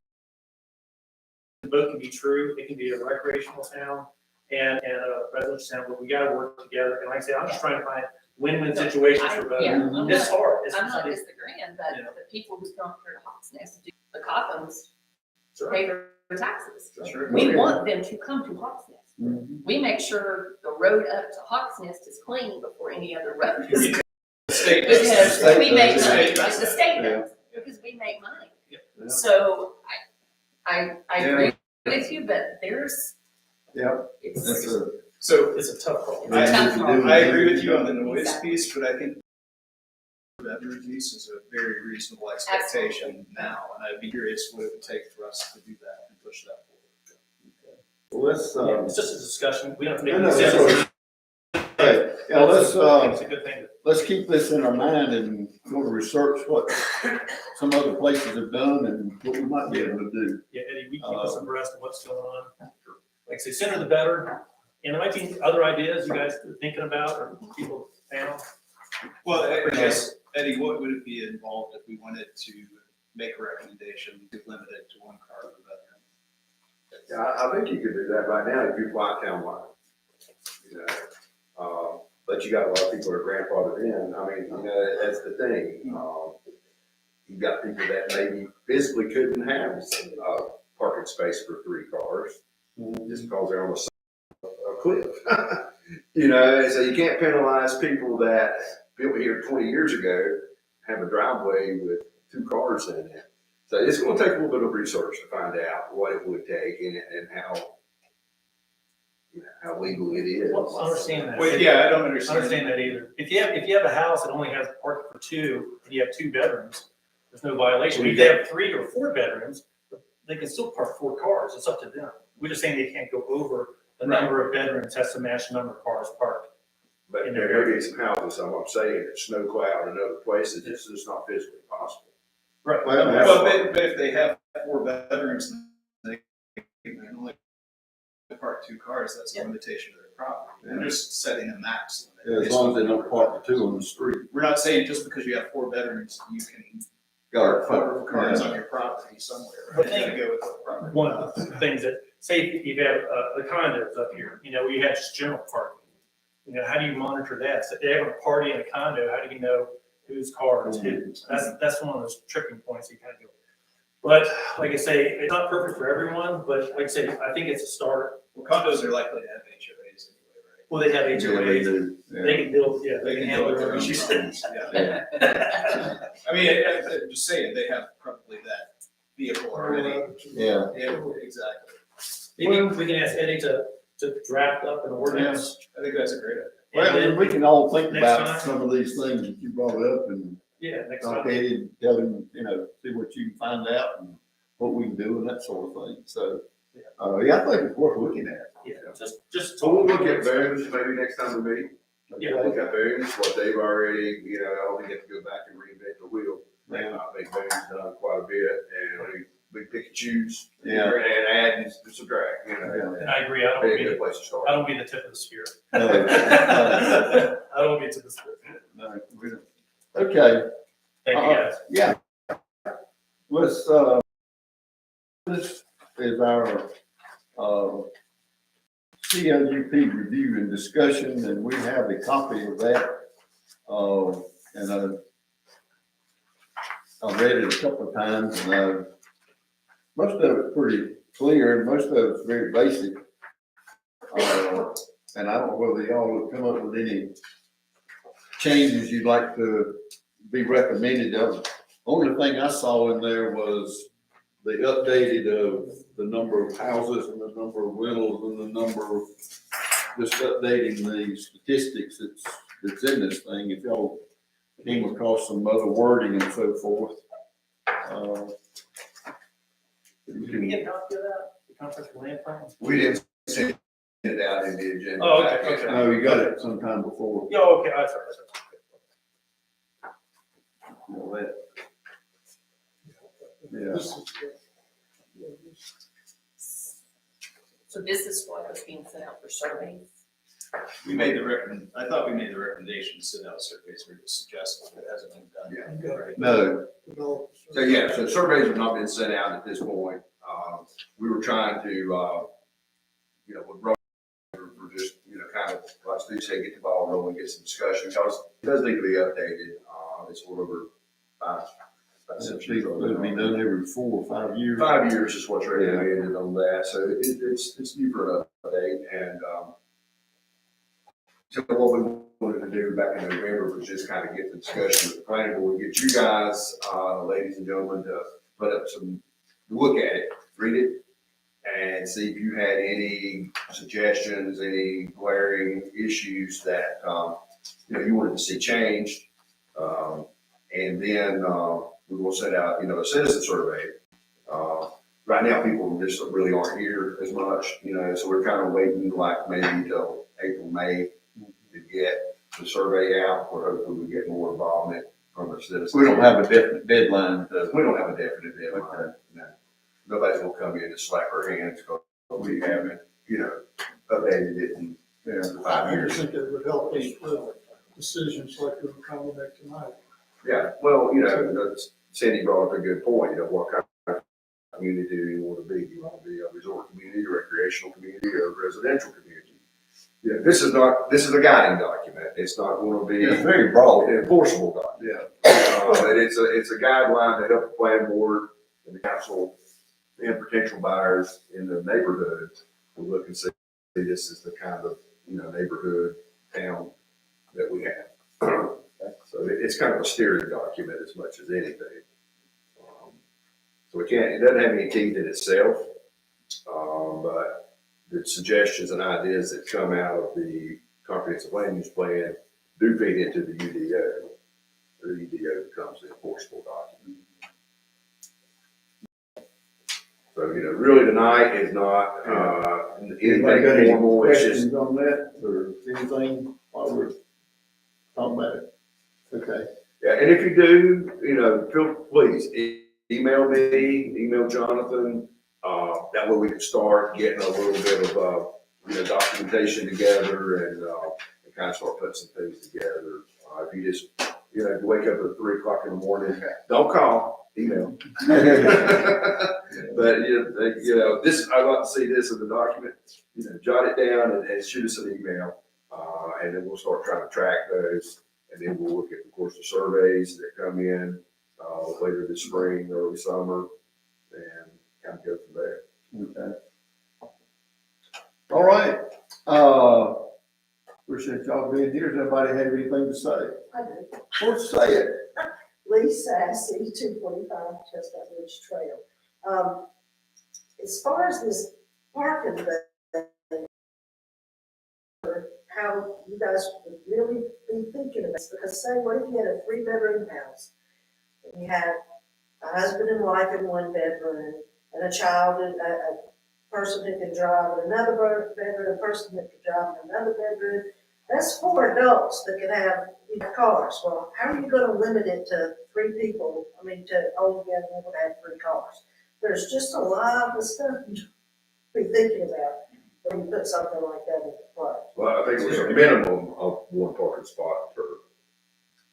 D: Both can be true. It can be a recreational town and a residential town, but we gotta work together. And like I said, I'm just trying to find win-win situations for both.
G: Yeah, I'm
D: It's hard. It's
G: not disagreeing, but
D: Yeah.
G: the people who come here to Hawks Nest, the Coffins,
D: Sure.
G: pay their taxes.
D: Sure.
G: We want them to come to Hawks Nest.
F: Mhm.
G: We make sure the road up to Hawks Nest is clean before any other road is.
I: The state does.
G: Because we make
I: The
G: money,
I: state
G: right?
I: does
G: The
I: that.
G: state
A: Yeah.
G: does, because we make money.
A: Yeah.
G: So I agree with you, but there's.
A: Yeah.
G: It's,
I: So
D: It's a tough call.
G: It's a tough call.
I: I agree with you on the noise
G: Exactly.
I: piece, but I think bedroom use is a very reasonable expectation now, and I'd be curious what it would take for us to do that and push that forward.
F: Well, let's,
D: Yeah, it's just a discussion. We don't have to make
F: No, no,
D: any
F: that's
D: decisions.
F: okay, yeah, let's,
D: It's a good thing.
F: let's keep this in our mind and go to research what some other places have done and what we might be able to do.
D: Yeah, Eddie, we keep us abreast of what's going on. Like I say, sooner the better. And there might be other ideas you guys are thinking about or people found.
I: Well, I guess, Eddie, what would it be involved if we wanted to make a recommendation to limit it to one car per bedroom?
A: Yeah, I think you could do that right now if you fly townwide. You know, but you got a lot of people that are grandfathered in. I mean, you know, that's the thing. You got people that maybe physically couldn't have parking space for 3 cars just because they're on a cliff. You know, so you can't penalize people that built here 20 years ago, have a driveway with 2 cars in it. So it's gonna take a little bit of research to find out what it would take and how, you know, how legal it is.
D: Well, I understand that.
I: Well, yeah, I don't
D: I
I: understand.
D: understand that either. If you have a house that only has parking for 2 and you have 2 bedrooms, there's no violation. If you have 3 or 4 bedrooms, they can still park 4 cars. It's up to them. We're just saying they can't go over the number of bedrooms, has to match the number of cars parked.
A: But there may be some houses, I'm saying, that snow cloud and other places, it's just not physically possible.
D: Right.
I: Well, but if they have 4 bedrooms, they can only park 2 cars, that's a limitation of their property. We're just setting a max limit.
F: As long as they don't park the 2 on the street.
I: We're not saying just because you have 4 bedrooms, you can
F: Got
I: park 4 cars
F: Yeah.
I: on your property somewhere.
D: I
I: Right? You
D: think
I: gotta go with the property.
D: One of the things that, say if you have the condos up here, you know, where you have just general parking. You know, how do you monitor that? So if they have a party in a condo, how do you know whose car is whose? That's one of those tripping points you kind of go. But like I say, it's not perfect for everyone, but like I say, I think it's a start.
I: Well, condos are likely to have HOAs anyway, right?
D: Well, they have
F: Yeah, they
D: HOAs,
F: do.
D: they can build, yeah,
I: They
D: they can
I: can
D: handle
I: build
D: their
I: their
D: own
I: own
D: issues.
I: Yeah. I mean, I'm just saying, they have probably that vehicle already.
F: Yeah.
I: Yeah, exactly.
D: Maybe we can ask Eddie to draft up an ordinance.
I: I think that's a great idea.
F: Well,
D: And then,
F: we can all think
D: next
F: about
D: time-
F: some of these things that you brought up and
D: yeah, next
F: talk
D: time.
F: to Eddie, tell him, see what you can find out and what we can do and that sort of thing. So, yeah, I think it's worth looking at.
D: Yeah, just.
A: So we'll look at variance maybe next time we meet.
D: Yeah.
A: Look at variance, what they've already, I don't think you have to go back and reinvent the wheel. I think variance done quite a bit, and we pick and choose.
F: Yeah.
A: And add and subtract,
D: And I agree, I don't
A: Be a
D: be,
A: good place to start.
D: I don't be the tip of the spear.
F: No, no,
D: I don't be the tip of the spear.
F: no, we don't. Okay.
D: Thank you, guys.
F: Yeah. Let's, this is our, CLUP review and discussion, and we have a copy of that. And I've read it a couple of times, and most of it's pretty clear, and most of it's very basic. And I don't know whether y'all have come up with any changes you'd like to be recommended of. Only thing I saw in there was the updated of the number of houses and the number of rentals and the number of, just updating the statistics that's in this thing. If y'all came across some other wording and so forth.
D: Did we get a copy of that, the comprehensive land plan?
A: We didn't send it out in the agenda.
D: Oh, okay, okay.
F: No, you got it sometime before.
D: Yeah, okay, I sorry.
F: All that. Yeah.
H: This is,
G: So this is what was being sent out for surveys.
I: I thought we made the recommendation to send out surveys for the suggestions, but it hasn't been done.
A: Yeah.
I: Right.
F: No,
H: develop.
A: So, yeah, so surveys have not been sent out at this point. We were trying to, with Roger, we're just, kind of, like Steve said, get the ball rolling, get some discussion, because it does need to be updated. It's a little over five,
F: it'll be done every 4 or 5 years.
A: 5 years is what's recommended on that, so it's due for an update, and, so what we wanted to do back in November was just kind of get the discussion with the planning board, get you guys, ladies and gentlemen, to put up look at it, read it, and see if you had any suggestions, any glaring issues that, you wanted to see changed. And then, we will send out, a citizen survey. Right now, people just really aren't here as much, so we're kind of waiting like maybe till April, May to get the survey out, where hopefully we get more involvement from the citizens.
F: We don't have a definite deadline to.
A: We don't have a definite deadline, no. Nobody's gonna come in and slap our hands, because we haven't, updated it in 5
H: I
A: years.
H: just think it would help us with decisions like we're trying to make tonight.
A: Yeah, well, Sandy brought up a good point, what kind of community do you want to be? Do you want to be a resort community, a recreational community, or a residential community? Yeah, this is a guiding document. It's not going to be
F: It's very broad.
A: enforceable document. But it's a guideline to help the planning board and the council and potential buyers in the neighborhood to look and see this is the kind of, neighborhood town that we have. So it's kind of a steering document as much as anything. So it doesn't have any teeth in itself, but the suggestions and ideas that come out of the comprehensive land use plan do feed into the UDO. The UDO becomes the enforceable document. So, really tonight is not, anything
F: Anybody got any
A: formal, it's just,
F: questions on that or anything while we're talking about it? Okay.
A: yeah, and if you do, please email me, email Jonathan. That way we can start getting a little bit of, documentation together and kind of start putting some things together. If you just, if you wake up at 3 o'clock in the morning, don't call, email. But, I'd like to see this in the document, jot it down and shoot us an email. And then we'll start trying to track those. And then we'll look at, of course, the surveys that come in later this spring, early summer, and kind of go from there.
F: Okay. All right. Appreciate y'all being here. Does anybody have anything to say?
J: I do.
F: Well, say it.
J: Lee Sassy, 245 Chestnut Ridge Trail. As far as this parking thing, how you guys would really be thinking of this, because say, what if you had a 3-bedroom house? And you had a husband and wife in 1 bedroom, and a child, a person who can drive in another bedroom, a person that can drive in another bedroom. That's 4 adults that can have cars. Well, how are you gonna limit it to 3 people? I mean, to all together, we would have 3 cars. There's just a lot of stuff you be thinking about when you put something like that into play.
A: Well, I think it was a minimum of 1 parking spot per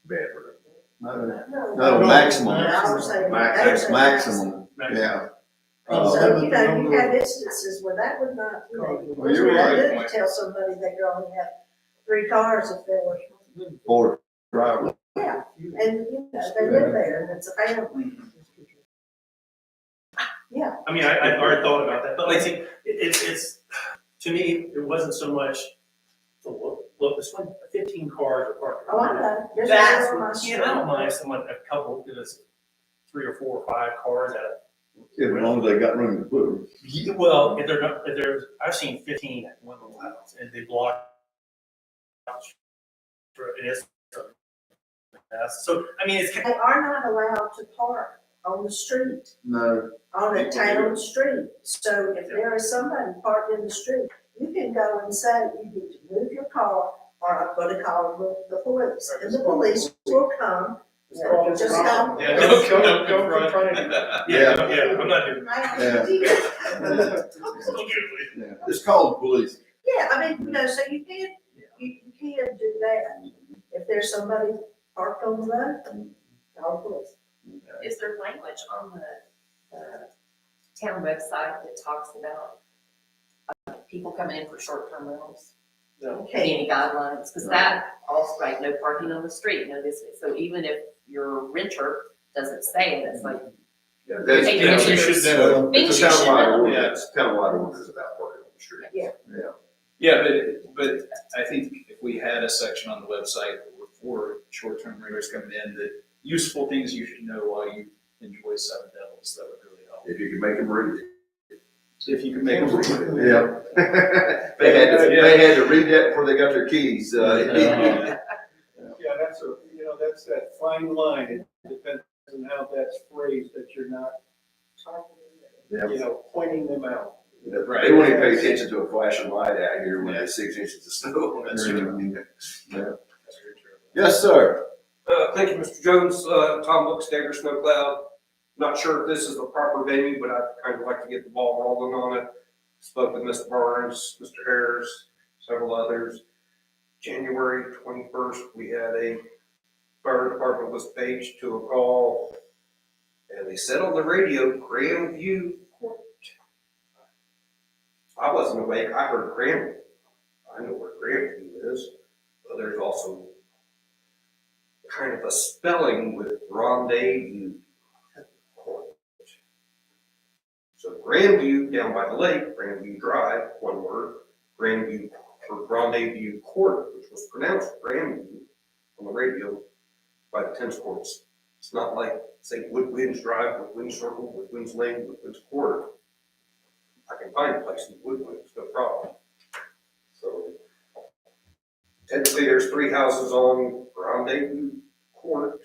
A: bedroom.
F: No, maximum.
J: I would say-
A: Max-
J: I would say
F: Maximum, yeah.
J: So, you know, you had instances where that would not, you know, it
F: Well, you're right.
J: good to tell somebody they could only have 3 cars if they were,
F: Or driver.
J: yeah, and, you know, they live there, and it's a family. Yeah,
D: I mean, I already thought about that, but like, see, it's, to me, it wasn't so much the look, this one, 15 cars are parked.
J: oh, I know. There's
D: That's,
J: one on my
D: you
J: street.
D: know, I don't mind someone, a couple, it was 3 or 4 or 5 cars at a.
F: As long as they got room to put them.
D: Yeah, well, if they're not, if there's, I've seen 15 at one little house, and they block. And it's, so, I mean, it's.
J: They are not allowed to park on the street,
F: No.
J: on a town street. So if there is somebody parked in the street, you can go and say, you need to move your car, or I'm gonna call the police. And the police will come, just come.
D: Yeah, don't confront it. Yeah, I'm not doing
F: Yeah. It's called police.
J: Yeah, I mean, you know, so you can do that. If there's somebody parked on the road, call the police.
G: Is there language on the town website that talks about people coming in for short-term rentals?
J: Okay.
G: Any guidelines? Because that also, right, no parking on the street, no this, so even if your renter doesn't say it, it's like.
A: Yeah, that's,
G: Hey,
A: yeah,
G: you
A: you
G: should-
A: should know.
G: Maybe
A: It's
G: you
A: a
G: should
A: townwide
G: know.
A: ordinance, townwide ordinance about parking on the street.
I: Yeah, but I think if we had a section on the website for short-term renters coming in, that useful things you should know while you enjoy Seven Devils, that would really help.
A: If you can make them read it.
I: If you could make them read it.
F: Yeah.
A: They had to read that before they got their keys.
E: Yeah, that's that's that fine line. It depends on how that's phrased, that you're not, pointing them out.
A: They won't even pay attention to a flashing light out here when there's 6 inches of snow.
I: That's true.
F: Yeah.
I: That's very true.
F: Yes, sir.
K: Thank you, Mr. Jones. Tom Bookstander, Snow Cloud. Not sure if this is the proper venue, but I'd kind of like to get the ball rolling on it. Spoke with Mr. Barnes, Mr. Harris, several others. January 21st, we had a fire department was paged to a call, and they said on the radio, Grandview Court. I wasn't awake. I heard Grandview. I know where Grandview is, but there's also kind of a spelling with Rendezvous Court. So Grandview down by the lake, Grandview Drive, one word, Grandview or Rendezvous Court, which was pronounced Grandview on the radio by the tennis courts. It's not like, say, Woodwinds Drive, Woodwinds Circle, Woodwinds Lane, Woodwinds Court. I can find a place in Woodwinds, no problem. So technically, there's 3 houses on Rendezvous Court.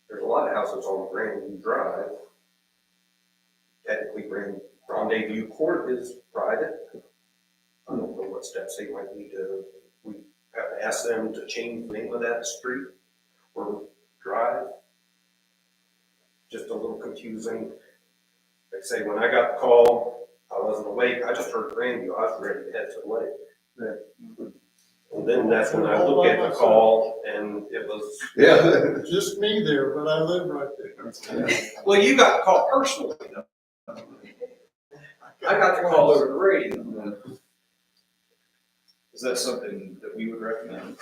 K: There's a lot of houses on Grandview Drive. Technically, Rendezvous Court is private. I don't know what steps they might need to, we have to ask them to change the name of that street or drive. Just a little confusing. They say when I got the call, I wasn't awake, I just heard Grandview, I was ready to head to the lake. And then that's when I looked at the call and it was.
F: Yeah.
H: Just me there, but I live right there.
K: Well, you got the call personally. I got the call over the radio.
I: Is that something that we would recommend?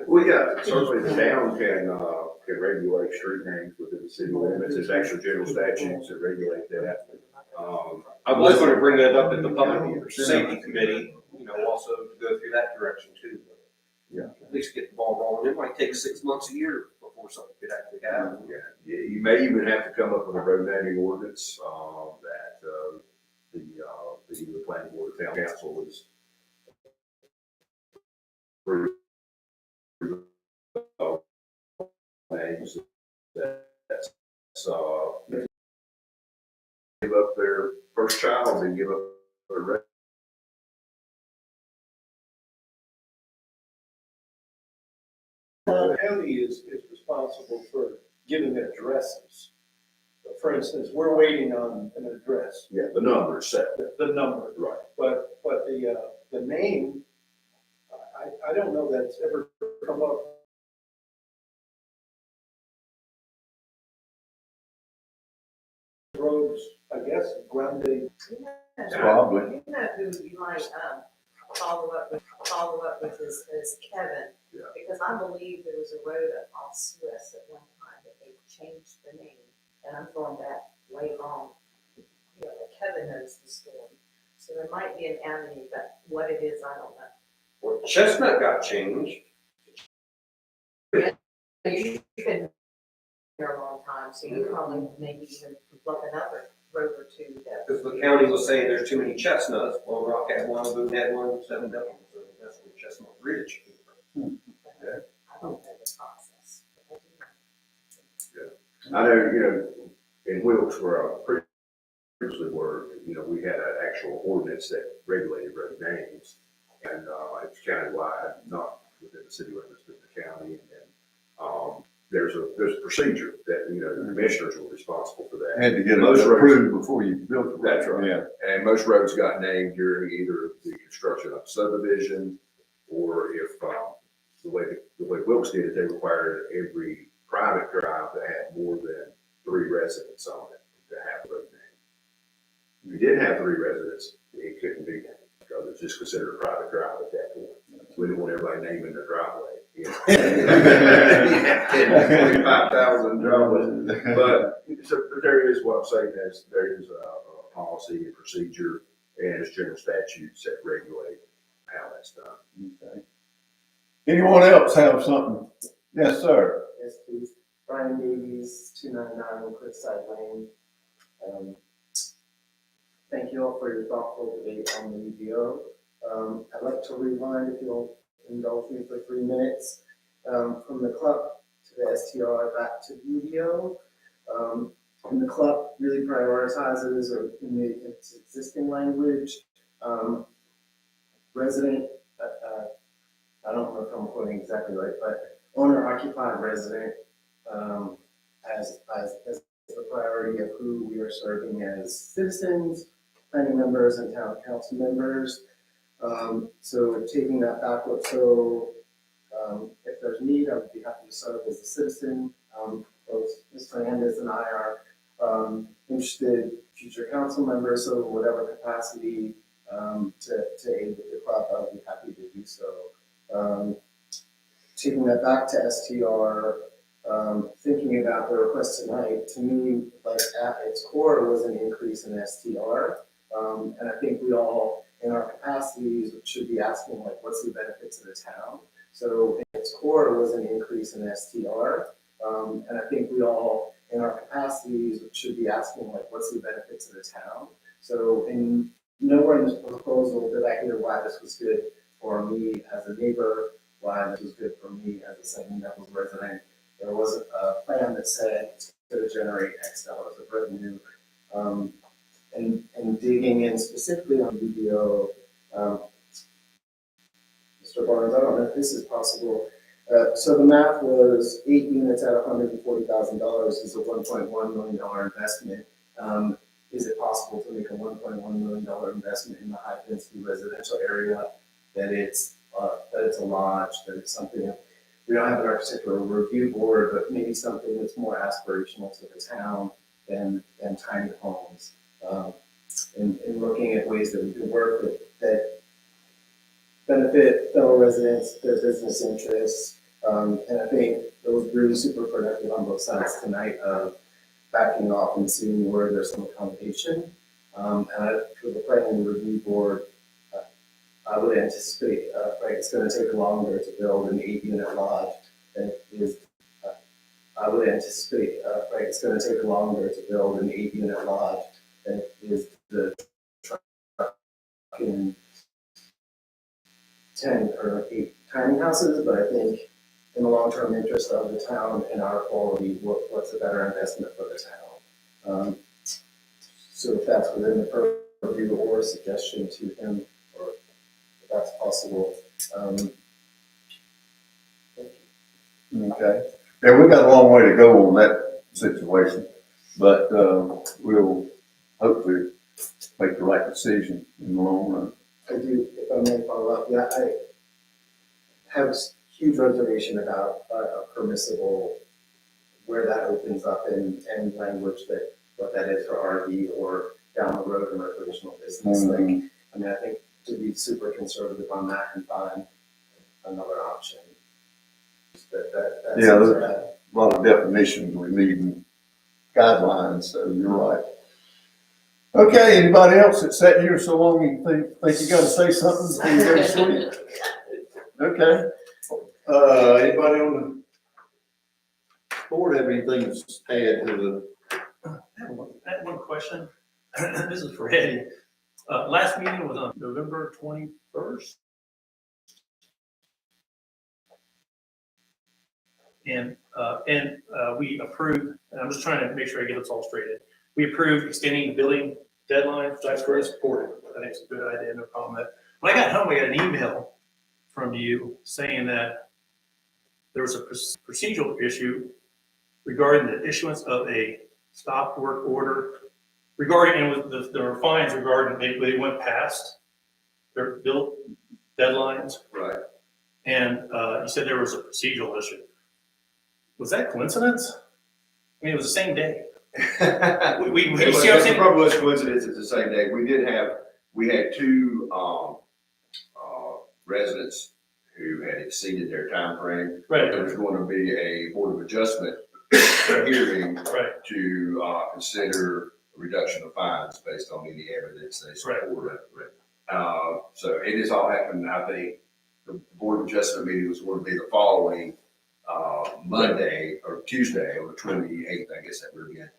A: Well, yeah, certainly the town can regulate street names within the city limits. There's actual general statutes that regulate that.
K: I was gonna bring that up at the Public Safety Committee, also to go through that direction too.
F: Yeah.
K: At least get the ball rolling. It might take 6 months, a year before something could actually happen.
A: Yeah, you may even have to come up with a road naming ordinance, that, the planning board or town council is. Names that's, give up their first child and give up their
E: The county is responsible for giving addresses. For instance, we're waiting on an address,
A: yeah, the number is set.
E: the number,
A: Right.
E: but the name, I don't know that's ever come up. Roads, I guess, Grande.
A: Probably.
J: You know who you might, follow up with is Kevin.
A: Yeah.
J: Because I believe there was a road up off Swiss at one time that they changed the name, and I'm going back way long. You know, but Kevin knows the story, so there might be an avenue, but what it is, I don't know.
K: Well, Chestnut got changed.
J: You've been there a long time, so you probably maybe even look another road or two that.
K: Because the county was saying there's too many chestnuts. Well, Rock had one, Boone had one, Seven Devils, so that's where Chestnut Ridge came from.
J: I don't know the process.
A: I know, in Wilkes where I previously worked, we had an actual ordinance that regulated road names. And, it's countywide, not within the city limits, but the county. And, there's a procedure that, the commissioners were responsible for that.
F: Had to get it
A: Most roads-
F: approved before you built it.
A: That's right.
F: Yeah.
A: And most roads got named during either the construction of subdivision, or if, the way Wilkes did it, they required every private drive that had more than 3 residents on it to have a road name. If you didn't have 3 residents, it couldn't be, because it's just considered a private drive at that point. So we didn't want everybody naming their driveway. 25,000 driveways. But there is what I'm saying, there is a policy and procedure, and it's general statutes that regulate how that's done.
F: Okay. Anyone else have something? Yes, sir.
L: Yes, please. Brian Davies, 299 Cliffside Lane. Thank you all for your thoughtful debate on the UDO. I'd like to rewind, if you'll indulge me for 3 minutes, from the club to the STR back to the UDO. And the club really prioritizes, or in its existing language, resident, I don't know if I'm quoting exactly right, but owner-occupied resident as the priority of who we are serving as citizens, planning members, and town council members. So taking that backward, if there's need, I would be happy to serve as a citizen. Both Ms. Fernandez and I are interested future council members, so whatever capacity to aid with the club, I would be happy to do so. Taking that back to STR, thinking about the request tonight, to me, like at its core was an increase in STR. And I think we all, in our capacities, should be asking, like, what's the benefit to the town? So at its core was an increase in STR. And I think we all, in our capacities, should be asking, like, what's the benefit to the town? So nowhere in this proposal did I hear why this was good for me as a neighbor, why this was good for me as a St. Neville resident. There wasn't a plan that said it's going to generate X dollars of revenue. And digging in specifically on UDO, Mr. Barnes, I don't know if this is possible. So the math was 8 units at $140,000 is a $1.1 million investment. Is it possible to make a $1.1 million investment in the high density residential area? That it's a lodge, that it's something, we don't have an architectural review board, but maybe something that's more aspirational to the town than tiny homes. And looking at ways that we can work that benefit fellow residents, their business interests. And I think it was really super productive on both sides tonight of backing off and seeing where there's some accommodation. And for the planning review board, I would anticipate, it's going to take longer to build an 8-unit lodge that is I would anticipate, right, it's gonna take longer to build an 8-unit lot than it is the truck in 10 or 8 tiny houses, but I think in the long-term interest of the town and our quality, what's a better investment for the town? So if that's within the purview or suggestion to him, or if that's possible, thank you.
F: Okay. Yeah, we've got a long way to go on that situation, but, we'll hopefully make the right decision in the long run.
L: I do, if I may follow up, yeah, I have a huge reservation about a permissible, where that opens up in language that, what that is for RV or down the road in recreational business. Like, I mean, I think to be super conservative on that and find another option. That
F: Yeah,
L: seems
F: there's
L: bad.
F: a lot of definitions we need and guidelines, so you're right. Okay, anybody else that sat here so long you think you gotta say something before you go to sleep? Okay. Anybody on the board have anything to add to
D: I have one question. This is for Eddie. Last meeting was on November 21st. And we approved, and I'm just trying to make sure I get this all straightened. We approved extending the billing deadline, which I very supported. I think it's a good idea, no problem with that. When I got home, I got an email from you saying that there was a procedural issue regarding the issuance of a stop work order regarding, and with there were fines regarding, they went past their bill deadlines.
A: Right.
D: And you said there was a procedural issue. Was that coincidence? I mean, it was the same day. You see what I'm saying?
A: It probably was coincidence, it's the same day. We had two, residents who had exceeded their time frame.
D: Right.
A: There was going to be a Board of Adjustment hearing
D: Right.
A: to, consider a reduction of fines based on any evidence they support. So it has all happened. I think the Board of Adjustment meeting was going to be the following, Monday or Tuesday or the 28th, I guess that would have been.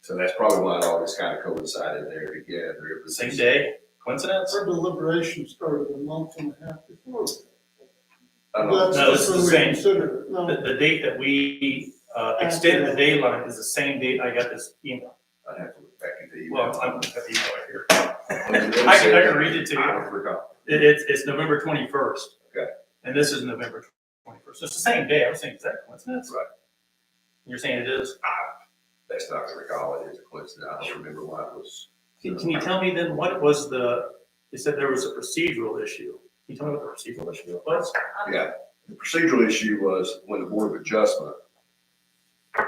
A: So that's probably why all this kind of coincided there together. It was
D: Same day? Coincidence?
H: Our deliberation started a month and a half before.
A: No,
D: No, this is the same.
H: No,
D: The date that we extended the deadline is the same date I got this email.
A: I'd have to look back into the
D: Well,
A: email.
D: I'm looking at the email right here. I can read it to
A: I
D: you.
A: don't recall.
D: It's November 21st.
A: Okay.
D: And this is November 21st. So it's the same day. I was saying, is that coincidence?
A: Right.
D: You're saying it is?
A: That's not to recall. It is a coincidence. I don't remember why it was.
D: Can you tell me then what was you said there was a procedural issue. Can you tell me what the procedural issue was?
A: Yeah, the procedural issue was when the Board of Adjustment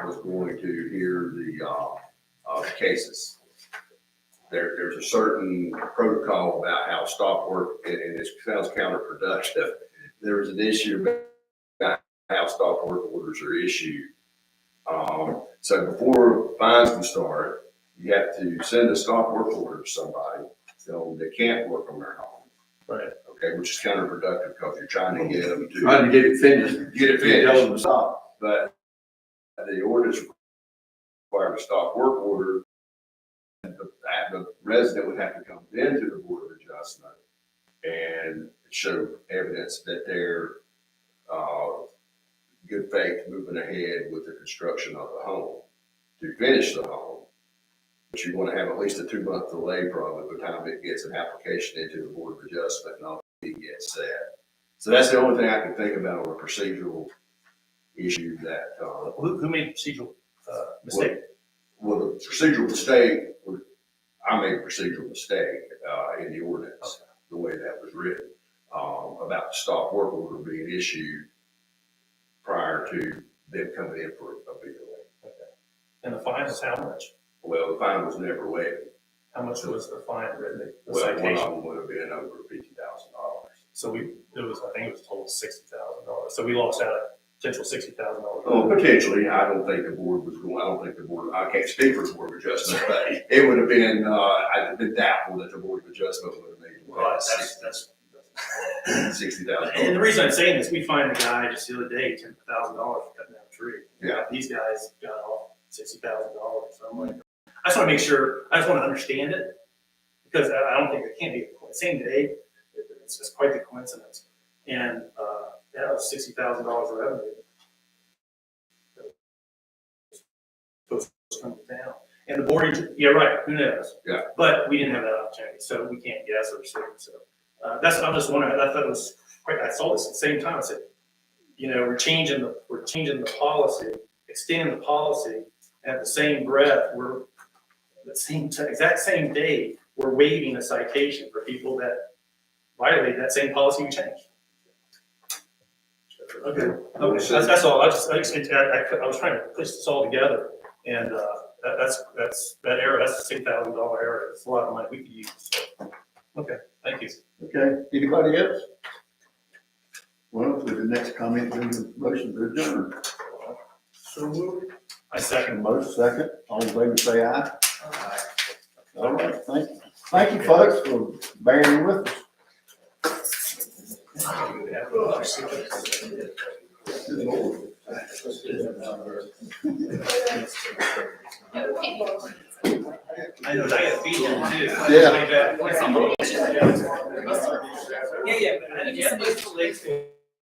A: was going to hear the cases. There's a certain protocol about how stop work, and it sounds counterproductive. There was an issue about how stop work orders are issued. So before fines can start, you have to send a stop work order to somebody, so they can't work on their home.
D: Right.
A: Okay, which is counterproductive because you're trying to get them to.
F: Trying to get it finished.
A: Get it
F: Tell them
A: finished,
F: to stop.
A: but the orders require a stop work order. The resident would have to come into the Board of Adjustment and show evidence that they're, good faith moving ahead with the construction of the home to finish the home. But you're going to have at least a 2-month delay probably by the time it gets an application into the Board of Adjustment and all it gets set. So that's the only thing I can think about on a procedural issue that,
D: Who made procedural mistake?
A: well, the procedural mistake, I made a procedural mistake, in the ordinance, the way that was written, about the stop work order being issued prior to them coming in for a big delay.
D: And the fine was how much?
A: Well, the fine was never levied.
D: How much was the fine written? The
A: Well, one of
D: citation?
A: them would have been over $50,000.
D: So I think it was total $60,000. So we lost out a potential $60,000.
A: Oh, potentially, I don't think the board, I can't speak for the Board of Adjustment, but it would have been, I'd have been doubtful that the Board of Adjustment would have made
D: Right, that's
A: $60,000.
D: And the reason I'm saying this, we fined a guy just the other day $10,000 for cutting down a 23.
F: Yeah.
D: These guys got off $60,000, so I'm like, I just wanna make sure, I just wanna understand it, because I don't think it can be, same day, it's just quite the coincidence. And, that was $60,000 revenue. Supposed to come down. And the board, you're right, who knows?
A: Yeah.
D: But we didn't have that opportunity, so we can't guess or say, so. That's, I'm just wondering, I thought it was quite, I saw this at the same time, I said, you know, we're changing the policy, extending the policy, at the same breath, we're, the same, exact same day, we're waiving a citation for people that violate that same policy we changed. Okay, that's all, I was trying to push this all together, and, that error, that's a $6,000 error, it's a lot of money we could use, so. Okay, thank you.
F: Okay, anybody else? Well, with the next comment, then the motion to adjourn.
E: So moved.
D: I second.
F: Motion second, all in favor say aye. All right, thank you. Thank you, folks, for bearing with us. Good Lord.
D: I know, I got feed them too.
F: Yeah.
D: Yeah, but I didn't get the legs.